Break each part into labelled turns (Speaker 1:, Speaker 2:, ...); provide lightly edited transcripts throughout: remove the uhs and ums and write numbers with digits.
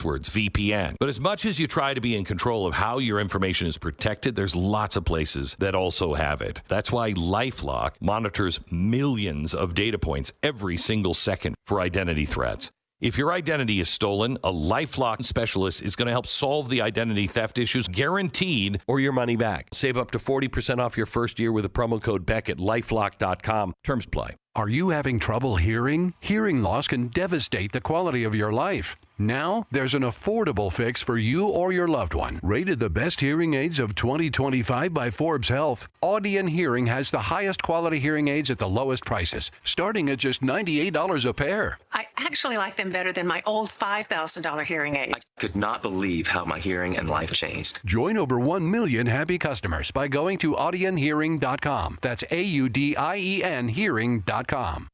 Speaker 1: VPN. But as much as you try to be in control of how your information is protected, there's lots of places that also have it. That's why LifeLock monitors millions of data points every single second for identity threats. If your identity is stolen, a LifeLock specialist is going to help solve the identity theft issues, guaranteed, or your money back. Save up to 40% off your first year with a promo code BECK at LifeLock.com. Terms apply.
Speaker 2: Are you having trouble hearing? Hearing loss can devastate the quality of your life. Now, there's an affordable fix for you or your loved one. Rated the best hearing aids of 2025 by Forbes Health, Audion Hearing has the highest quality hearing aids at the lowest prices, starting at just $98 a pair.
Speaker 3: I actually like them better than my old $5,000 hearing aid.
Speaker 4: I could not believe how my hearing and life changed.
Speaker 2: Join over 1 million happy customers by going to audionhearing.com. That's AUDIEN hearing.com.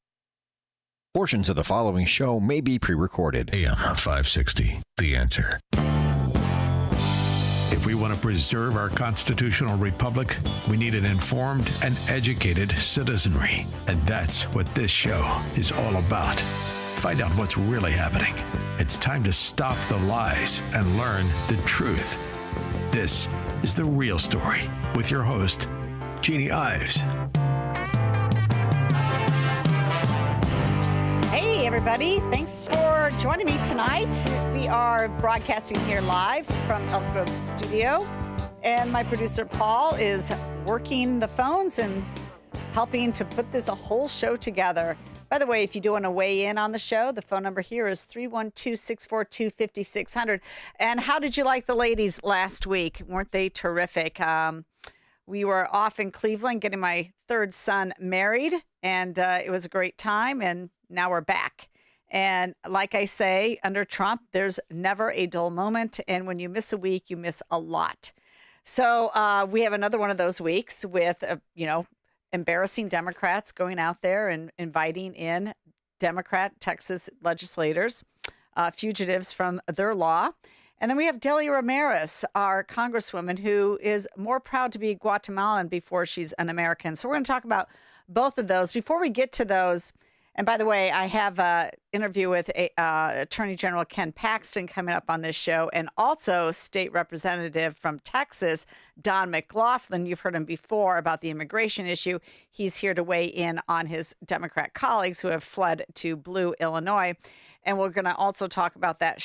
Speaker 5: Portions of the following show may be pre-recorded.
Speaker 6: AM 560, The Answer. If we want to preserve our constitutional republic, we need an informed and educated citizenry. And that's what this show is all about. Find out what's really happening. It's time to stop the lies and learn the truth. This is The Real Story with your host, Jeannie Ives.
Speaker 7: Hey, everybody. Thanks for joining me tonight. We are broadcasting here live from Elk Grove Studio, and my producer, Paul, is working the phones and helping to put this whole show together. By the way, if you do want to weigh in on the show, the phone number here is 312-642-5600. And how did you like the ladies last week? Weren't they terrific? We were off in Cleveland getting my third son married, and it was a great time, and now we're back. And like I say, under Trump, there's never a dull moment. And when you miss a week, you miss a lot. So we have another one of those weeks with, embarrassing Democrats going out there and inviting in Democrat Texas legislators, fugitives from their law. And then we have Delia Ramirez, our congresswoman, who is more proud to be Guatemalan before she's an American. So we're going to talk about both of those. Before we get to those, and by the way, I have an interview with Attorney General Ken Paxton coming up on this show, and also State Representative from Texas, Don McLaughlin. You've heard him before about the immigration issue. He's here to weigh in on his Democrat colleagues who have fled to blue Illinois. And we're going to also talk about that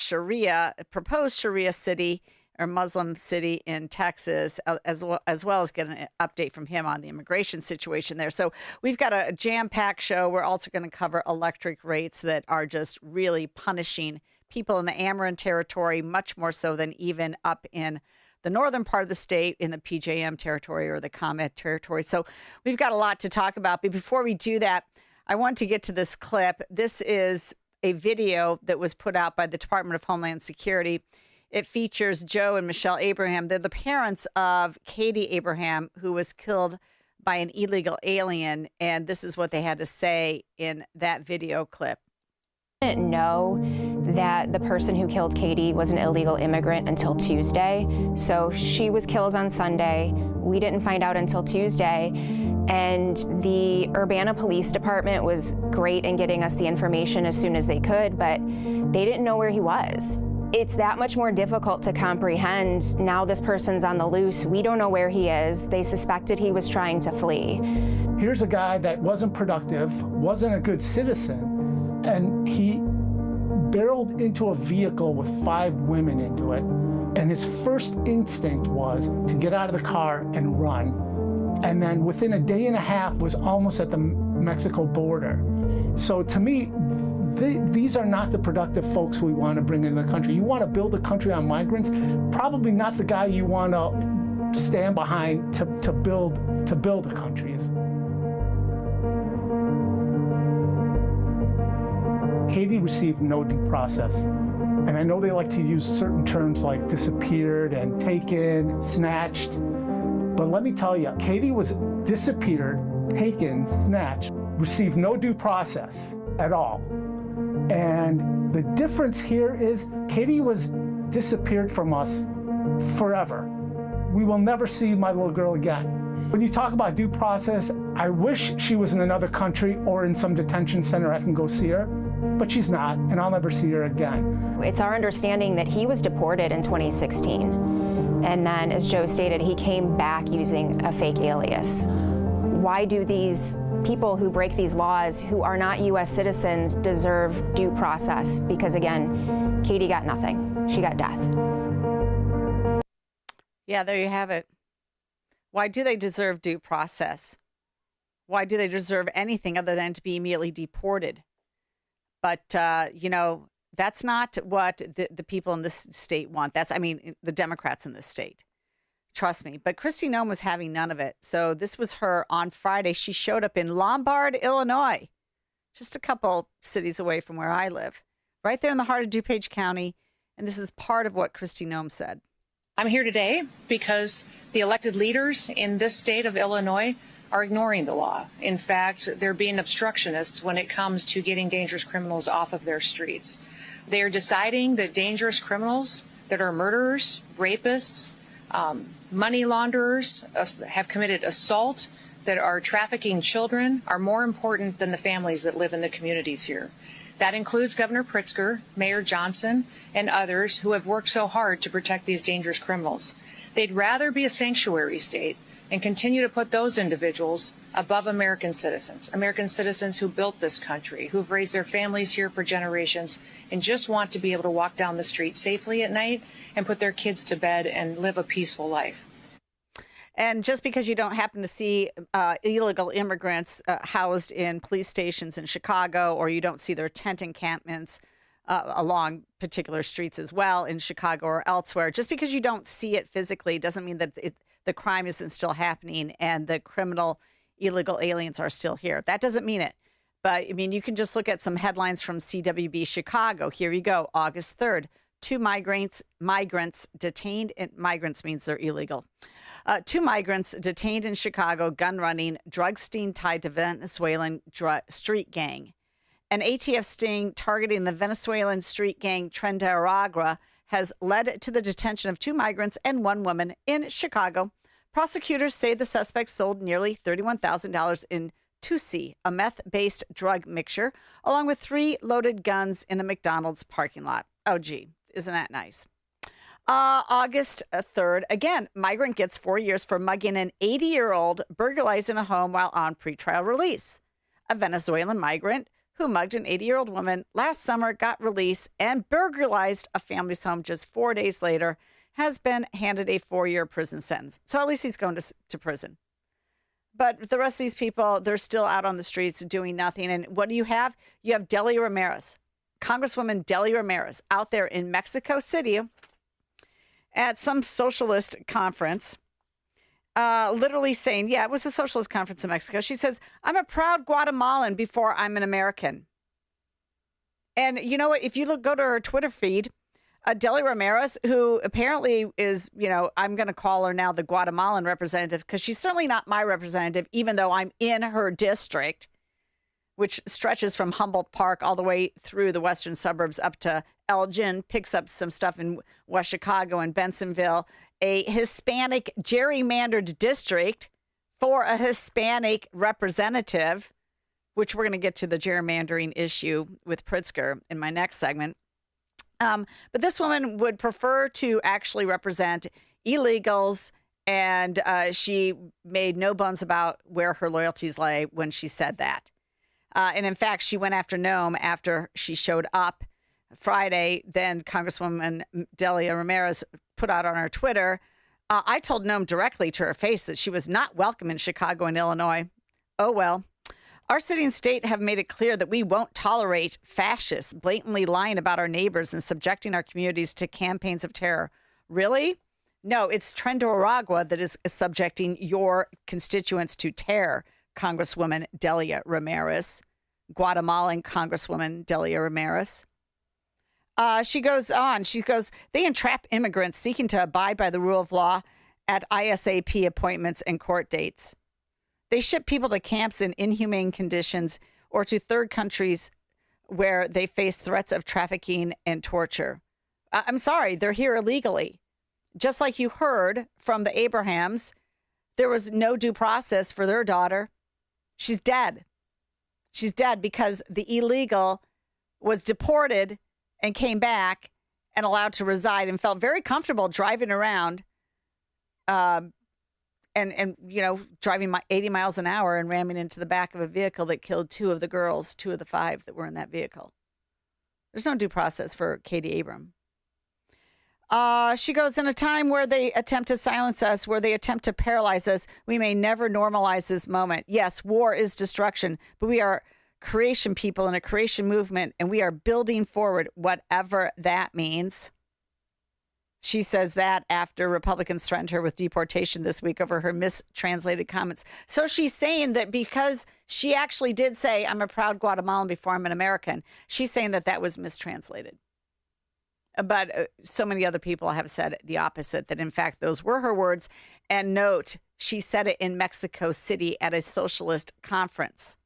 Speaker 7: proposed Sharia city or Muslim city in Texas, as well as get an update from him on the immigration situation there. So we've got a jam-packed show. We're also going to cover electric rates that are just really punishing people in the Ameren territory, much more so than even up in the northern part of the state in the PJM territory or the ComEd territory. So we've got a lot to talk about. But before we do that, I want to get to this clip. This is a video that was put out by the Department of Homeland Security. It features Joe and Michelle Abraham. They're the parents of Katie Abraham, who was killed by an illegal alien. And this is what they had to say in that video clip.
Speaker 8: I didn't know that the person who killed Katie was an illegal immigrant until Tuesday. So she was killed on Sunday. We didn't find out until Tuesday. And the Urbana Police Department was great in getting us the information as soon as they could, but they didn't know where he was. It's that much more difficult to comprehend. Now this person's on the loose. We don't know where he is. They suspected he was trying to flee.
Speaker 9: Here's a guy that wasn't productive, wasn't a good citizen, and he barreled into a vehicle with 5 women into it. And his first instinct was to get out of the car and run. And then within a day and a half was almost at the Mexico border. So to me, these are not the productive folks we want to bring into the country. You want to build a country on migrants, probably not the guy you want to stand behind to build a country. Katie received no due process. And I know they like to use certain terms like disappeared and taken, snatched. But let me tell you, Katie was disappeared, taken, snatched, received no due process at all. And the difference here is Katie was disappeared from us forever. We will never see my little girl again. When you talk about due process, I wish she was in another country or in some detention center I can go see her. but she's not, and I'll never see her again.
Speaker 8: It's our understanding that he was deported in 2016. And then, as Joe stated, he came back using a fake alias. Why do these people who break these laws, who are not U.S. citizens, deserve due process? Because again, Katie got nothing. She got death.
Speaker 7: Yeah, there you have it. Why do they deserve due process? Why do they deserve anything other than to be immediately deported? But, that's not what the people in this state want. The Democrats in this state. Trust me. But Kristi Noem was having none of it. So this was her on Friday. She showed up in Lombard, Illinois, just a couple cities away from where I live, right there in the heart of DuPage County. And this is part of what Kristi Noem said.
Speaker 10: I'm here today because the elected leaders in this state of Illinois are ignoring the law. In fact, they're being obstructionists when it comes to getting dangerous criminals off of their streets. They are deciding that dangerous criminals that are murderers, rapists, money launderers, have committed assault, that are trafficking children, are more important than the families that live in the communities here. That includes Governor Pritzker, Mayor Johnson, and others who have worked so hard to protect these dangerous criminals. They'd rather be a sanctuary state and continue to put those individuals above American citizens who built this country, who've raised their families here for generations, and just want to be able to walk down the street safely at night and put their kids to bed and live a peaceful life.
Speaker 7: And just because you don't happen to see illegal immigrants housed in police stations in Chicago, or you don't see their tent encampments along particular streets as well in Chicago or elsewhere, just because you don't see it physically doesn't mean that the crime isn't still happening and the criminal illegal aliens are still here. That doesn't mean it. But, you can just look at some headlines from CWB Chicago. Here you go. August 3rd, 2 migrants detained. Migrants means they're illegal. 2 migrants detained in Chicago, gun running, drug sting tied to Venezuelan street gang. An ATF sting targeting the Venezuelan street gang Trendaragua has led to the detention of 2 migrants and 1 woman in Chicago. Prosecutors say the suspects sold nearly $31,000 in Tusi, a meth-based drug mixture, along with 3 loaded guns in a McDonald's parking lot. Oh, gee, isn't that nice? August 3rd, again, migrant gets 4 years for mugging an 80-year-old burglarized in a home while on pretrial release. A Venezuelan migrant who mugged an 80-year-old woman last summer got released and burglarized a family's home just 4 days later, has been handed a 4-year prison sentence. So at least he's going to prison. But the rest of these people, they're still out on the streets doing nothing. And what do you have? You have Delia Ramirez, Congresswoman Delia Ramirez, out there in Mexico City at some socialist conference, literally saying, yeah, it was a socialist conference in Mexico. She says, I'm a proud Guatemalan before I'm an American. And you know what? If you go to her Twitter feed, Delia Ramirez, who apparently is, I'm going to call her now the Guatemalan representative, because she's certainly not my representative, even though I'm in her district, which stretches from Humboldt Park all the way through the western suburbs up to Elgin, picks up some stuff in West Chicago and Bensonville, a Hispanic gerrymandered district for a Hispanic representative, which we're going to get to the gerrymandering issue with Pritzker in my next segment. But this woman would prefer to actually represent illegals, and she made no bones about where her loyalties lay when she said that. And in fact, she went after Noem after she showed up Friday. Then Congresswoman Delia Ramirez put out on her Twitter, I told Noem directly to her face that she was not welcome in Chicago and Illinois. Oh, well. Our city and state have made it clear that we won't tolerate fascists blatantly lying about our neighbors and subjecting our communities to campaigns of terror. Really? No, it's Trendaragua that is subjecting your constituents to terror, Congresswoman Delia Ramirez, Guatemalan Congresswoman Delia Ramirez. She goes on. She goes, they entrap immigrants seeking to abide by the rule of law at ISAP appointments and court dates. They ship people to camps in inhumane conditions or to third countries where they face threats of trafficking and torture. I'm sorry, they're here illegally. Just like you heard from the Abrahams, there was no due process for their daughter. She's dead. She's dead because the illegal was deported and came back and allowed to reside and felt very comfortable driving around and driving 80 miles an hour and ramming into the back of a vehicle that killed 2 of the girls, 2 of the 5 that were in that vehicle. There's no due process for Katie Abram. She goes, in a time where they attempt to silence us, where they attempt to paralyze us, we may never normalize this moment. Yes, war is destruction, but we are creation people in a creation movement, and we are building forward, whatever that means. She says that after Republicans threatened her with deportation this week over her mistranslated comments. So she's saying that because she actually did say, I'm a proud Guatemalan before I'm an American, she's saying that that was mistranslated. But so many other people have said the opposite, that in fact, those were her words. And note, she said it in Mexico City at a socialist conference.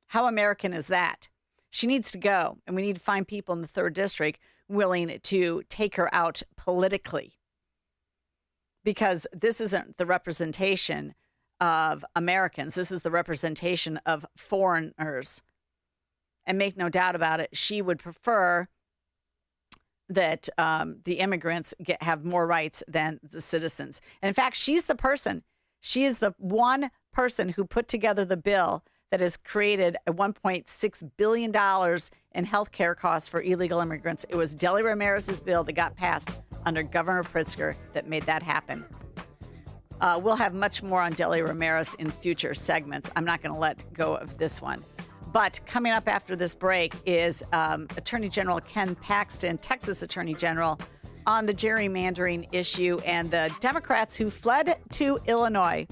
Speaker 7: How American is that? She needs to go, and we need to find people in the 3rd District willing to take her out politically, because this isn't the representation of Americans. This is the representation of foreigners. And make no doubt about it, she would prefer that the immigrants have more rights than the citizens. And in fact, she is the one person who put together the bill that has created a $1.6 billion in health care costs for illegal immigrants. It was Deli Ramirez's bill that got passed under Governor Pritzker that made that happen. We'll have much more on Deli Ramirez in future segments. I'm not going to let go of this one. But coming up after this break is Attorney General Ken Paxton, Texas Attorney General, on the gerrymandering issue and the Democrats who fled to Illinois.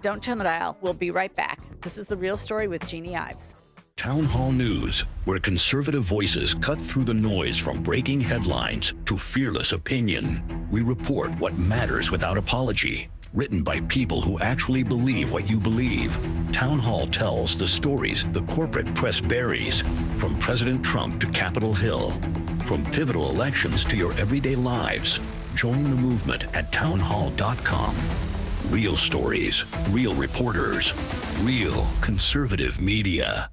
Speaker 7: Don't turn the dial. We'll be right back. This is The Real Story with Jeannie Ives.
Speaker 11: Town Hall News, where conservative voices cut through the noise from breaking headlines to fearless opinion. We report what matters without apology. Written by people who actually believe what you believe. Town Hall tells the stories the corporate press buries, from President Trump to Capitol Hill, from pivotal elections to your everyday lives. Join the movement at townhall.com. Real stories, real reporters, real conservative media.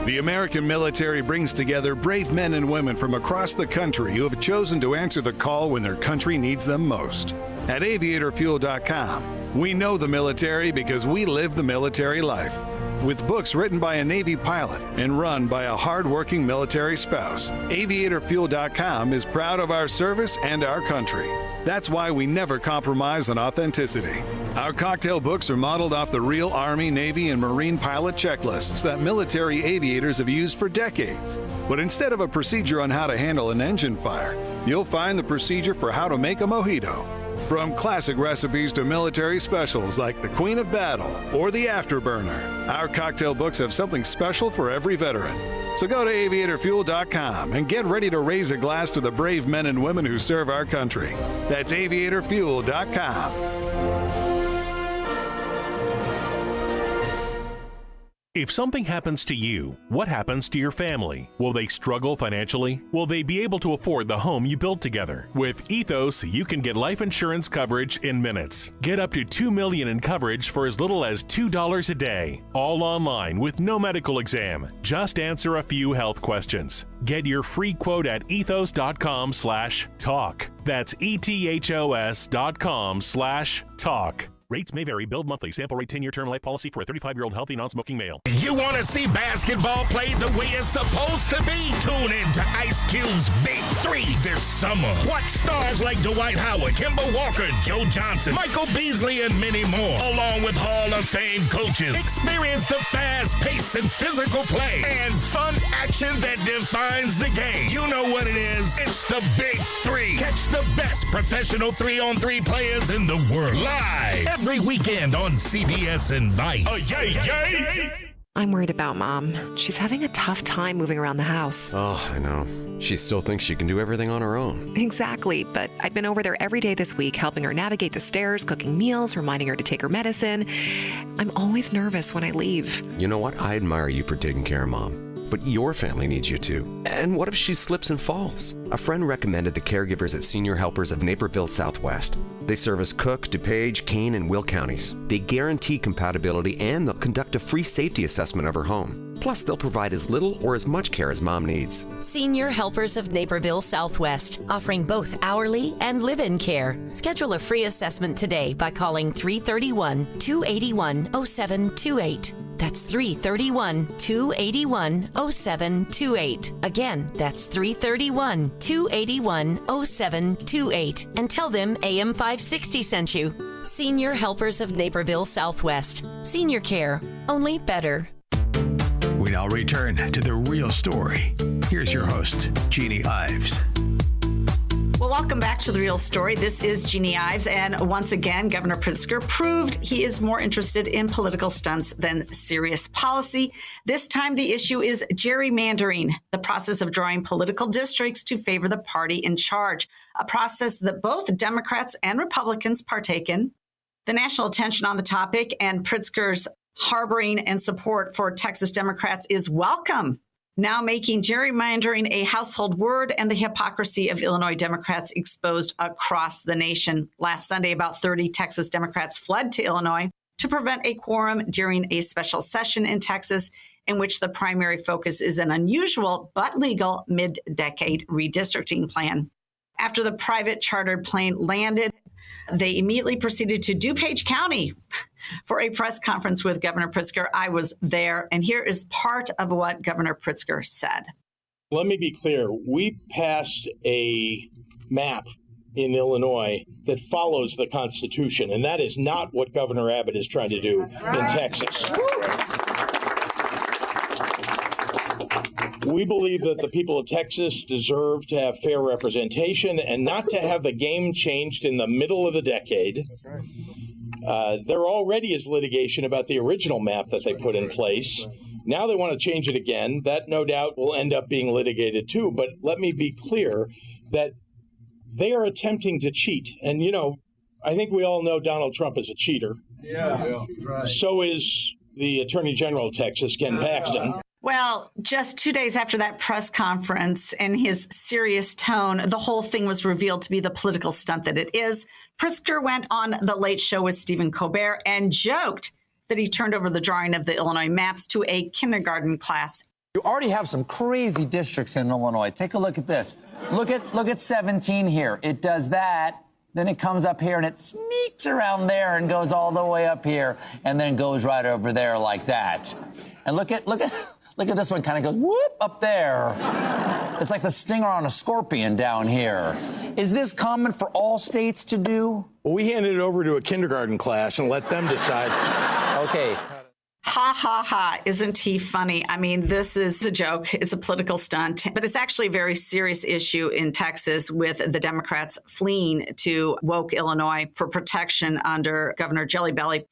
Speaker 12: The American military brings together brave men and women from across the country who have chosen to answer the call when their country needs them most. At aviatorfuel.com, we know the military because we live the military life. With books written by a Navy pilot and run by a hardworking military spouse, aviatorfuel.com is proud of our service and our country. That's why we never compromise on authenticity. Our cocktail books are modeled off the real Army, Navy, and Marine pilot checklists that military aviators have used for decades. But instead of a procedure on how to handle an engine fire, you'll find the procedure for how to make a mojito. From classic recipes to military specials like the Queen of Battle or the Afterburner, our cocktail books have something special for every veteran. So go to aviatorfuel.com and get ready to raise a glass to the brave men and women who serve our country. That's aviatorfuel.com.
Speaker 13: If something happens to you, what happens to your family? Will they struggle financially? Will they be able to afford the home you built together? With Ethos, you can get life insurance coverage in minutes. Get up to $2 million in coverage for as little as $2 a day. All online with no medical exam. Just answer a few health questions. Get your free quote at ethos.com/talk. That's ethos.com/talk. Rates may vary. Billed monthly. Sample rate 10-year term life policy for a 35-year-old healthy non-smoking male.
Speaker 14: You want to see basketball played the way it's supposed to be? Tune in to Ice Cube's Big 3 this summer. Watch stars like Dwight Howard, Kemba Walker, Joe Johnson, Michael Beasley, and many more, along with Hall of Fame coaches. Experience the fast pace and physical play and fun action that defines the game. You know what it is. It's the Big 3. Catch the best professional 3-on-3 players in the world live every weekend on CBS and Vice. Oh, yay, yay!
Speaker 15: I'm worried about Mom. She's having a tough time moving around the house.
Speaker 16: Oh, I know. She still thinks she can do everything on her own.
Speaker 15: Exactly, but I've been over there every day this week, helping her navigate the stairs, cooking meals, reminding her to take her medicine. I'm always nervous when I leave.
Speaker 16: You know what? I admire you for taking care of Mom. But your family needs you too. And what if she slips and falls? A friend recommended the caregivers at Senior Helpers of Naperville Southwest. They service Cook, DuPage, Kane, and Will counties. They guarantee compatibility and they'll conduct a free safety assessment of her home. Plus, they'll provide as little or as much care as mom needs.
Speaker 17: Senior Helpers of Naperville Southwest, offering both hourly and live-in care. Schedule a free assessment today by calling 331-281-0728. That's 331-281-0728. Again, that's 331-281-0728. And tell them AM 560 sent you. Senior Helpers of Naperville Southwest. Senior care, only better.
Speaker 6: We now return to the real story. Here's your host, Jeannie Ives.
Speaker 7: Well, welcome back to The Real Story. This is Jeannie Ives, and once again, Governor Pritzker proved he is more interested in political stunts than serious policy. This time, the issue is gerrymandering, the process of drawing political districts to favor the party in charge, a process that both Democrats and Republicans partake in. The national attention on the topic and Pritzker's harboring and support for Texas Democrats is welcome, now making gerrymandering a household word and the hypocrisy of Illinois Democrats exposed across the nation. Last Sunday, about 30 Texas Democrats fled to Illinois to prevent a quorum during a special session in Texas in which the primary focus is an unusual but legal mid-decade redistricting plan. After the private chartered plane landed, they immediately proceeded to DuPage County for a press conference with Governor Pritzker. I was there, and here is part of what Governor Pritzker said.
Speaker 18: Let me be clear. We passed a map in Illinois that follows the Constitution, and that is not what Governor Abbott is trying to do in Texas. We believe that the people of Texas deserve to have fair representation and not to have the game changed in the middle of the decade. There already is litigation about the original map that they put in place. Now they want to change it again. That no doubt will end up being litigated too. But let me be clear that they are attempting to cheat. And, you know, I think we all know Donald Trump is a cheater. Yeah. So is the Attorney General of Texas, Ken Paxton.
Speaker 7: Well, just 2 days after that press conference, in his serious tone, the whole thing was revealed to be the political stunt that it is. Pritzker went on The Late Show with Stephen Colbert and joked that he turned over the drawing of the Illinois maps to a kindergarten class.
Speaker 19: You already have some crazy districts in Illinois. Take a look at this. Look at 17 here. It does that. Then it comes up here and it sneaks around there and goes all the way up here and then goes right over there like that. And look at this one, kind of goes whoop up there. It's like the stinger on a scorpion down here. Is this common for all states to do?
Speaker 18: Well, we handed it over to a kindergarten class and let them decide.
Speaker 19: Okay.
Speaker 7: Ha, ha, ha. Isn't he funny? I mean, this is a joke. It's a political stunt, but it's actually a very serious issue in Texas with the Democrats fleeing to woke Illinois for protection under Governor Jelly Belly.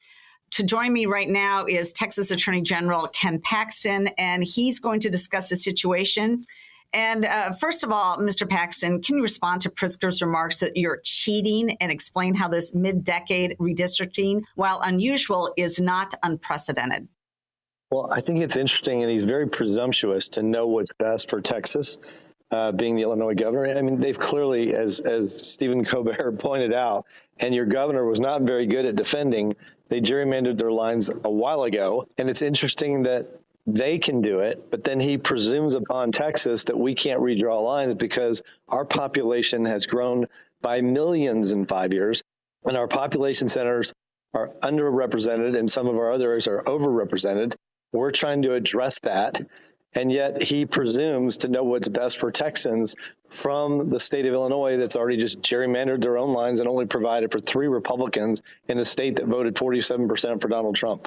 Speaker 7: To join me right now is Texas Attorney General Ken Paxton, and he's going to discuss the situation. And first of all, Mr. Paxton, can you respond to Pritzker's remarks that you're cheating and explain how this mid-decade redistricting, while unusual, is not unprecedented?
Speaker 20: Well, I think it's interesting, and he's very presumptuous to know what's best for Texas, being the Illinois governor. I mean, they've clearly, as Stephen Colbert pointed out, and your governor was not very good at defending, they gerrymandered their lines a while ago. And it's interesting that they can do it, but then he presumes upon Texas that we can't redraw lines because our population has grown by millions in 5 years, and our population centers are underrepresented and some of our others are overrepresented. We're trying to address that, and yet he presumes to know what's best for Texans from the state of Illinois that's already just gerrymandered their own lines and only provided for 3 Republicans in a state that voted 47% for Donald Trump.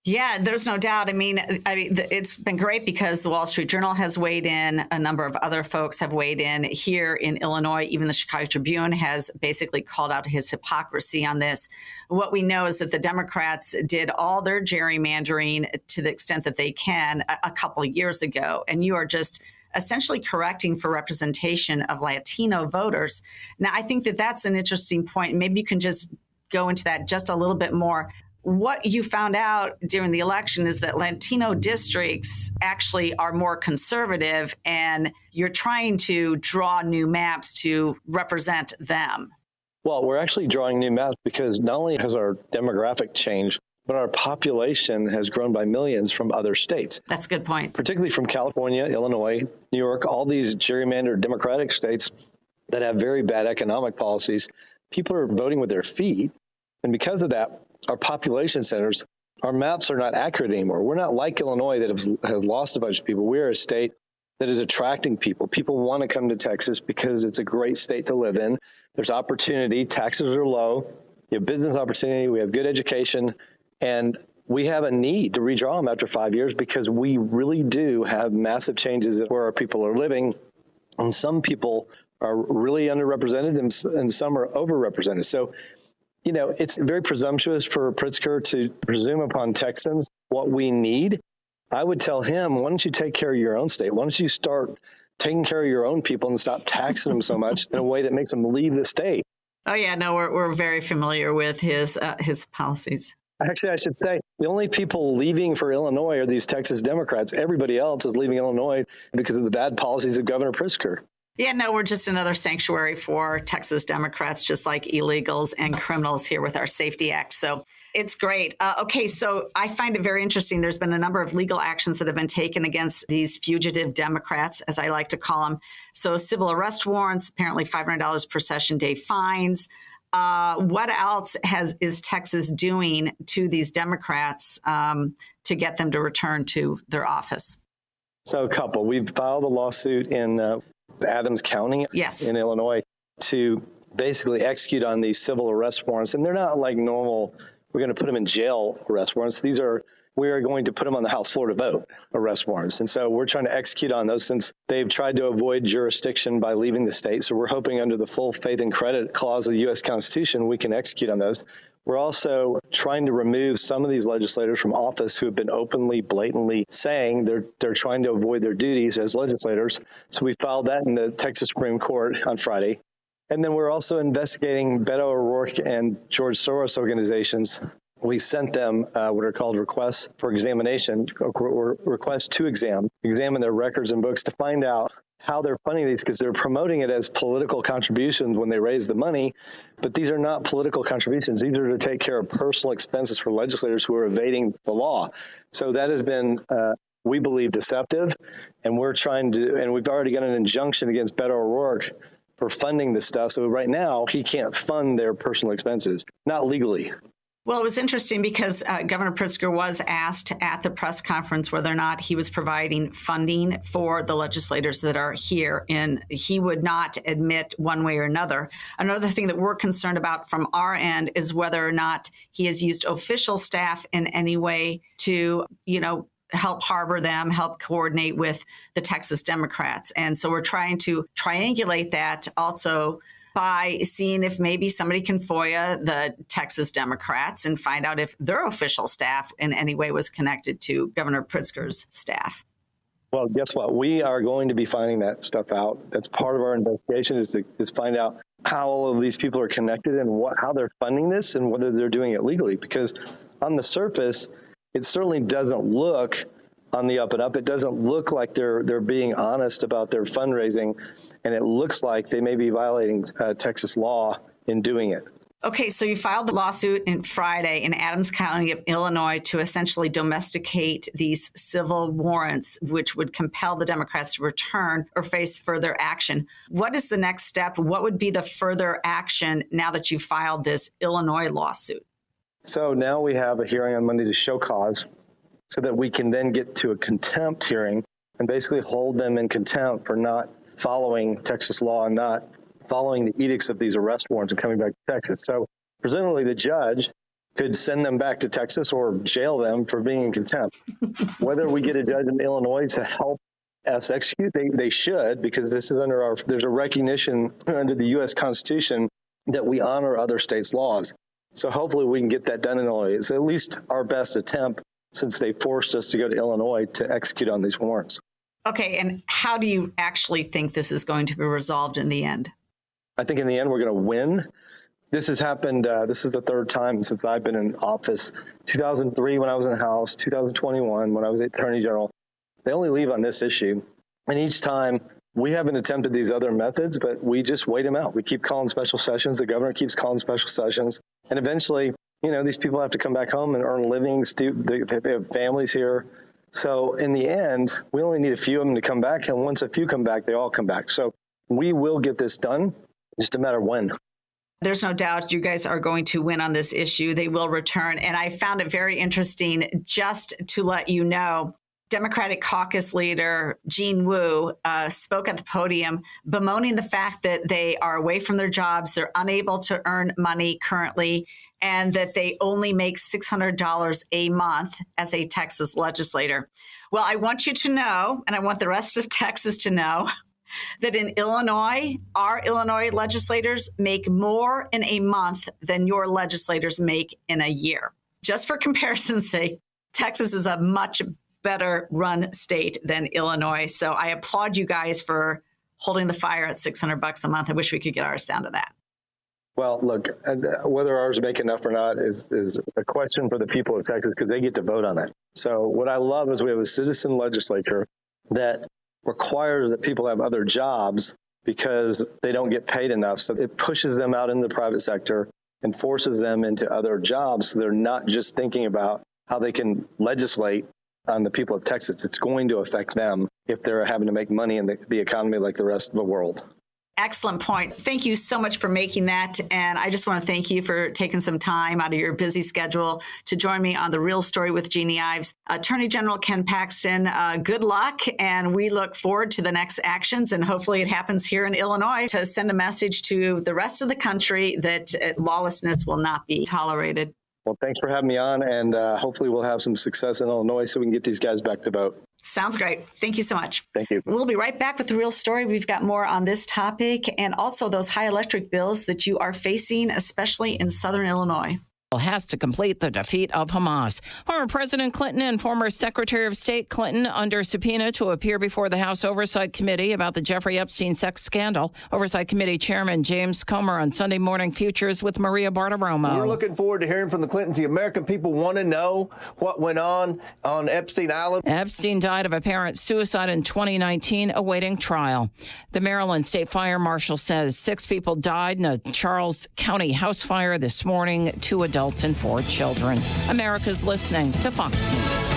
Speaker 7: Yeah, there's no doubt. I mean, it's been great because the Wall Street Journal has weighed in. A number of other folks have weighed in here in Illinois. Even the Chicago Tribune has basically called out his hypocrisy on this. What we know is that the Democrats did all their gerrymandering to the extent that they can a couple of years ago. And you are just essentially correcting for representation of Latino voters. Now, I think that that's an interesting point. Maybe you can just go into that just a little bit more. What you found out during the election is that Latino districts actually are more conservative, and you're trying to draw new maps to represent them.
Speaker 20: Well, we're actually drawing new maps because not only has our demographic changed, but our population has grown by millions from other states.
Speaker 7: That's a good point.
Speaker 20: Particularly from California, Illinois, New York, all these gerrymandered Democratic states that have very bad economic policies. People are voting with their feet. And because of that, our population centers, our maps are not accurate anymore. We're not like Illinois that has lost a bunch of people. We're a state that is attracting people. People want to come to Texas because it's a great state to live in. There's opportunity. Taxes are low. You have business opportunity. We have good education. And we have a need to redraw them after 5 years because we really do have massive changes where our people are living. And some people are really underrepresented and some are overrepresented. So, it's very presumptuous for Pritzker to presume upon Texans what we need. I would tell him, why don't you take care of your own state? Why don't you start taking care of your own people and stop taxing them so much in a way that makes them leave the state?
Speaker 7: Oh, yeah, no, we're very familiar with his policies.
Speaker 20: Actually, I should say the only people leaving for Illinois are these Texas Democrats. Everybody else is leaving Illinois because of the bad policies of Governor Pritzker.
Speaker 7: Yeah, no, we're just another sanctuary for Texas Democrats, just like illegals and criminals here with our Safety Act. So it's great. Okay, so I find it very interesting. There's been a number of legal actions that have been taken against these fugitive Democrats, as I like to call them. So civil arrest warrants, apparently $500 per session day fines. What else is Texas doing to these Democrats to get them to return to their office?
Speaker 20: So a couple. We've filed a lawsuit in Adams County in Illinois to basically execute on these civil arrest warrants. And they're not like normal, we're going to put them in jail arrest warrants. We are going to put them on the House floor to vote arrest warrants. And so we're trying to execute on those since they've tried to avoid jurisdiction by leaving the state. So we're hoping under the full faith and credit clause of the U.S. Constitution, we can execute on those. We're also trying to remove some of these legislators from office who have been openly, blatantly saying they're trying to avoid their duties as legislators. So we filed that in the Texas Supreme Court on Friday. And then we're also investigating Beto O'Rourke and George Soros organizations. We sent them what are called requests for examination, or requests to examine their records and books to find out how they're funding these, because they're promoting it as political contributions when they raise the money. But these are not political contributions. These are to take care of personal expenses for legislators who are evading the law. So that has been, we believe, deceptive. And we're and we've already got an injunction against Beto O'Rourke for funding this stuff. So right now, he can't fund their personal expenses, not legally.
Speaker 7: Well, it was interesting because Governor Pritzker was asked at the press conference whether or not he was providing funding for the legislators that are here, and he would not admit one way or another. Another thing that we're concerned about from our end is whether or not he has used official staff in any way to, help harbor them, help coordinate with the Texas Democrats. And so we're trying to triangulate that also by seeing if maybe somebody can FOIA the Texas Democrats and find out if their official staff in any way was connected to Governor Pritzker's staff.
Speaker 20: Well, guess what? We are going to be finding that stuff out. That's part of our investigation is find out how all of these people are connected and how they're funding this and whether they're doing it legally. Because on the surface, it certainly doesn't look on the up and up. It doesn't look like they're being honest about their fundraising, and it looks like they may be violating Texas law in doing it.
Speaker 7: Okay, so you filed the lawsuit in Friday in Adams County of Illinois to essentially domesticate these civil warrants, which would compel the Democrats to return or face further action. What is the next step? What would be the further action now that you filed this Illinois lawsuit?
Speaker 20: So now we have a hearing on Monday to show cause, so that we can then get to a contempt hearing and basically hold them in contempt for not following Texas law and not following the edicts of these arrest warrants and coming back to Texas. So presumably the judge could send them back to Texas or jail them for being in contempt. Whether we get a judge in Illinois to help us execute, they should, because this is there's a recognition under the U.S. Constitution that we honor other states' laws. So hopefully we can get that done in Illinois. It's at least our best attempt, since they forced us to go to Illinois to execute on these warrants.
Speaker 7: Okay, and how do you actually think this is going to be resolved in the end?
Speaker 20: I think in the end we're going to win. This has happened, this is the third time since I've been in office. 2003 when I was in the House, 2021 when I was Attorney General. They only leave on this issue. And each time we haven't attempted these other methods, but we just wait them out. We keep calling special sessions. The governor keeps calling special sessions. And eventually these people have to come back home and earn livings. They have families here. So in the end, we only need a few of them to come back. And once a few come back, they all come back. So we will get this done, just a matter of when.
Speaker 7: There's no doubt you guys are going to win on this issue. They will return. And I found it very interesting, just to let you know, Democratic caucus leader Jean Wu spoke at the podium bemoaning the fact that they are away from their jobs. They're unable to earn money currently, and that they only make $600 a month as a Texas legislator. Well, I want you to know, and I want the rest of Texas to know, that in Illinois, our Illinois legislators make more in a month than your legislators make in a year. Just for comparison's sake, Texas is a much better run state than Illinois. So I applaud you guys for holding the fire at $600 a month. I wish we could get ours down to that.
Speaker 20: Well, look, whether ours make enough or not is a question for the people of Texas, because they get to vote on it. So what I love is we have a citizen legislature that requires that people have other jobs because they don't get paid enough. So it pushes them out in the private sector and forces them into other jobs. So they're not just thinking about how they can legislate on the people of Texas. It's going to affect them if they're having to make money in the economy like the rest of the world.
Speaker 7: Excellent point. Thank you so much for making that. And I just want to thank you for taking some time out of your busy schedule to join me on The Real Story with Jeannie Ives. Attorney General Ken Paxton, good luck. And we look forward to the next actions. And hopefully it happens here in Illinois to send a message to the rest of the country that lawlessness will not be tolerated.
Speaker 20: Well, thanks for having me on. And hopefully we'll have some success in Illinois so we can get these guys back to vote.
Speaker 7: Sounds great. Thank you so much.
Speaker 20: Thank you.
Speaker 7: We'll be right back with The Real Story. We've got more on this topic and also those high electric bills that you are facing, especially in Southern Illinois.
Speaker 21: Has to complete the defeat of Hamas. Former President Clinton and former Secretary of State Clinton under subpoena to appear before the House Oversight Committee about the Jeffrey Epstein sex scandal. Oversight Committee Chairman James Comer on Sunday Morning Futures with Maria Bartiromo.
Speaker 22: We're looking forward to hearing from the Clintons. The American people want to know what went on Epstein Island.
Speaker 21: Epstein died of apparent suicide in 2019, awaiting trial. The Maryland State Fire Marshal says 6 people died in a Charles County house fire this morning. 2 adults and 4 children. America's listening to Fox News.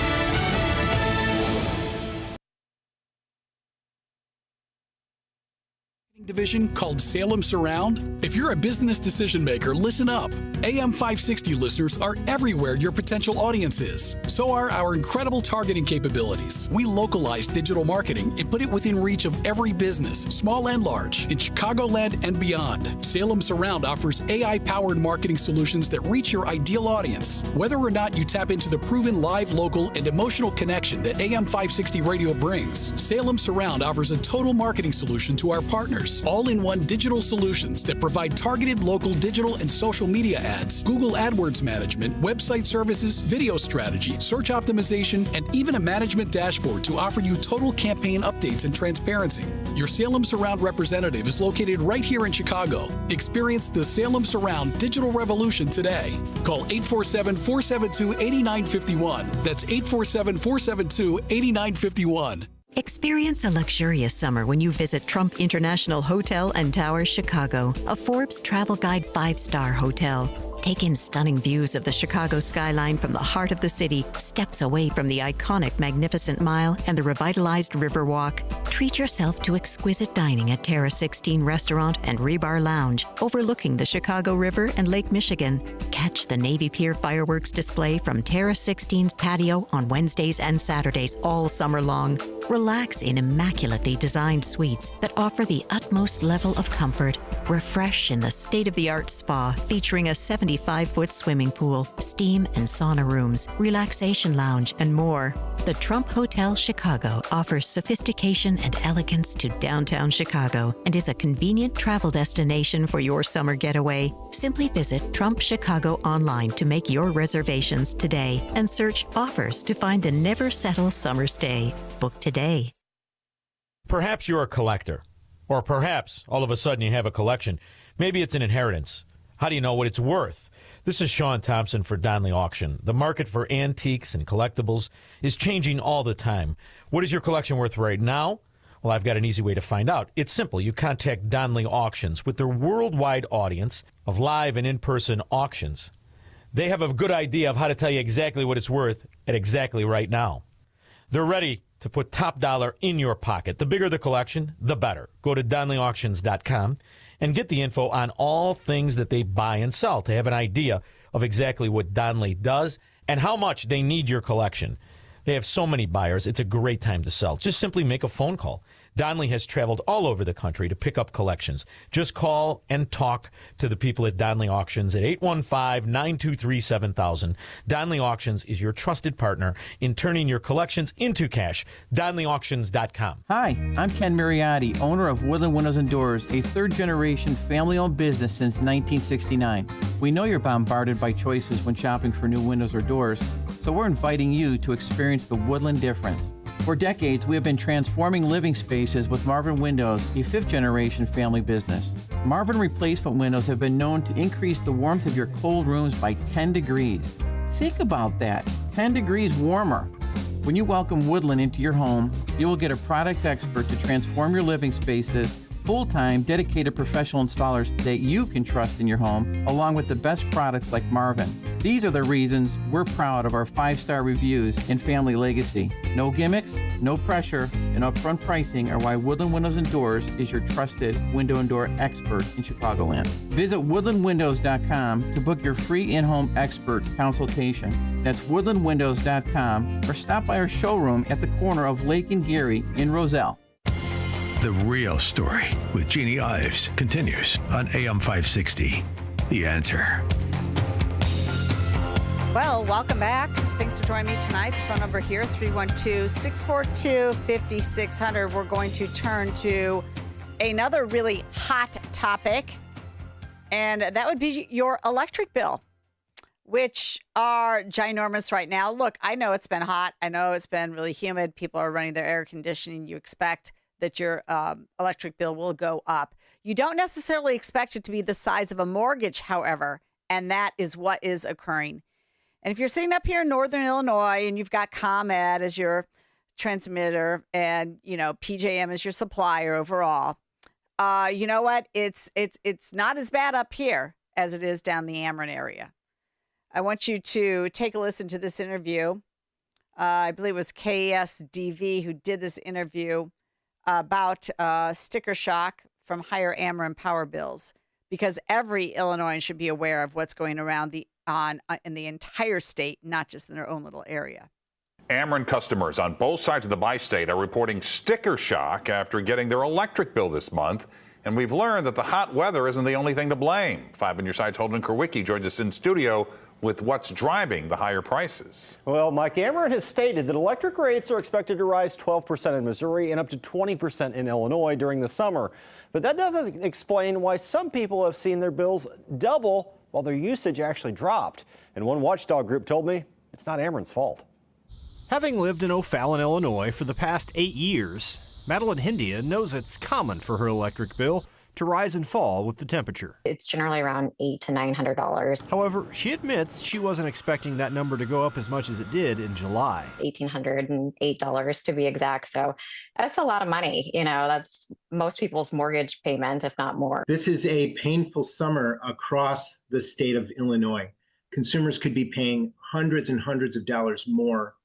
Speaker 23: Division called Salem Surround? If you're a business decision maker, listen up. AM 560 listeners are everywhere your potential audience is. So are our incredible targeting capabilities. We localize digital marketing and put it within reach of every business, small and large, in Chicagoland and beyond. Salem Surround offers AI-powered marketing solutions that reach your ideal audience. Whether or not you tap into the proven live, local, and emotional connection that AM 560 radio brings, Salem Surround offers a total marketing solution to our partners. All-in-one digital solutions that provide targeted local digital and social media ads, Google AdWords management, website services, video strategy, search optimization, and even a management dashboard to offer you total campaign updates and transparency. Your Salem Surround representative is located right here in Chicago. Experience the Salem Surround digital revolution today. Call 847-472-8951. That's 847-472-8951.
Speaker 24: Experience a luxurious summer when you visit Trump International Hotel and Towers, Chicago, a Forbes Travel Guide 5-star hotel. Take in stunning views of the Chicago skyline from the heart of the city, steps away from the iconic Magnificent Mile and the revitalized Riverwalk. Treat yourself to exquisite dining at Terra 16 Restaurant and Rebar Lounge, overlooking the Chicago River and Lake Michigan. Catch the Navy Pier fireworks display from Terra 16's patio on Wednesdays and Saturdays all summer long. Relax in immaculately designed suites that offer the utmost level of comfort. Refresh in the state-of-the-art spa featuring a 75-foot swimming pool, steam and sauna rooms, relaxation lounge, and more. The Trump Hotel Chicago offers sophistication and elegance to downtown Chicago and is a convenient travel destination for your summer getaway. Simply visit Trump Chicago online to make your reservations today and search offers to find the never settle summer stay. Book today.
Speaker 25: Perhaps you're a collector, or perhaps all of a sudden you have a collection. Maybe it's an inheritance. How do you know what it's worth? This is Sean Thompson for Donley Auction. The market for antiques and collectibles is changing all the time. What is your collection worth right now? Well, I've got an easy way to find out. It's simple. You contact Donley Auctions with their worldwide audience of live and in-person auctions. They have a good idea of how to tell you exactly what it's worth at exactly right now. They're ready to put top dollar in your pocket. The bigger the collection, the better. Go to DonleyAuctions.com and get the info on all things that they buy and sell to have an idea of exactly what Donley does and how much they need your collection. They have so many buyers, it's a great time to sell. Just simply make a phone call. Donley has traveled all over the country to pick up collections. Just call and talk to the people at Donley Auctions at 815-923-7000. Donley Auctions is your trusted partner in turning your collections into cash. DonleyAuctions.com.
Speaker 1: Hi, I'm Ken Mariotti, owner of Woodland Windows and Doors, a third-generation family-owned business since 1969. We know you're bombarded by choices when shopping for new windows or doors, so we're inviting you to experience the Woodland difference. For decades, we have been transforming living spaces with Marvin Windows, a fifth-generation family business. Marvin replacement windows have been known to increase the warmth of your cold rooms by 10 degrees. Think about that, 10 degrees warmer. When you welcome Woodland into your home, you will get a product expert to transform your living spaces, full-time, dedicated professional installers that you can trust in your home, along with the best products like Marvin. These are the reasons we're proud of our 5-star reviews and family legacy. No gimmicks, no pressure, and upfront pricing are why Woodland Windows and Doors is your trusted window and door expert in Chicagoland. Visit woodlandwindows.com to book your free in-home expert consultation. That's woodlandwindows.com, or stop by our showroom at the corner of Lake and Geary in Roselle.
Speaker 6: The Real Story with Jeannie Ives continues on AM 560. The Answer.
Speaker 7: Well, welcome back. Thanks for joining me tonight. The phone number here, 312-642-5600. We're going to turn to another really hot topic, and that would be your electric bill, which are ginormous right now. Look, I know it's been hot. I know it's been really humid. People are running their air conditioning. You expect that your electric bill will go up. You don't necessarily expect it to be the size of a mortgage, however, and that is what is occurring. And if you're sitting up here in Northern Illinois and you've got ComEd as your transmitter and, you know, PJM as your supplier overall, you know what? It's not as bad up here as it is down the Ameren area. I want you to take a listen to this interview. I believe it was KSDV who did this interview about sticker shock from higher Ameren power bills, because every Illinoisan should be aware of what's going around in the entire state, not just in their own little area.
Speaker 2: Ameren customers on both sides of the bi-state are reporting sticker shock after getting their electric bill this month. And we've learned that the hot weather isn't the only thing to blame. 5 on your side's Holden Kerwicki joins us in studio with what's driving the higher prices.
Speaker 3: Well, Mike, Ameren has stated that electric rates are expected to rise 12% in Missouri and up to 20% in Illinois during the summer. But that doesn't explain why some people have seen their bills double while their usage actually dropped. And one watchdog group told me it's not Ameren's fault.
Speaker 4: Having lived in O'Fallon, Illinois for the past 8 years, Madeline Hindia knows it's common for her electric bill to rise and fall with the temperature.
Speaker 5: It's generally around $800 to $900.
Speaker 4: However, she admits she wasn't expecting that number to go up as much as it did in July.
Speaker 5: $1,808 to be exact. So that's a lot of money. You know, that's most people's mortgage payment, if not more.
Speaker 26: This is a painful summer across the state of Illinois. Consumers could be paying hundreds and hundreds of dollars more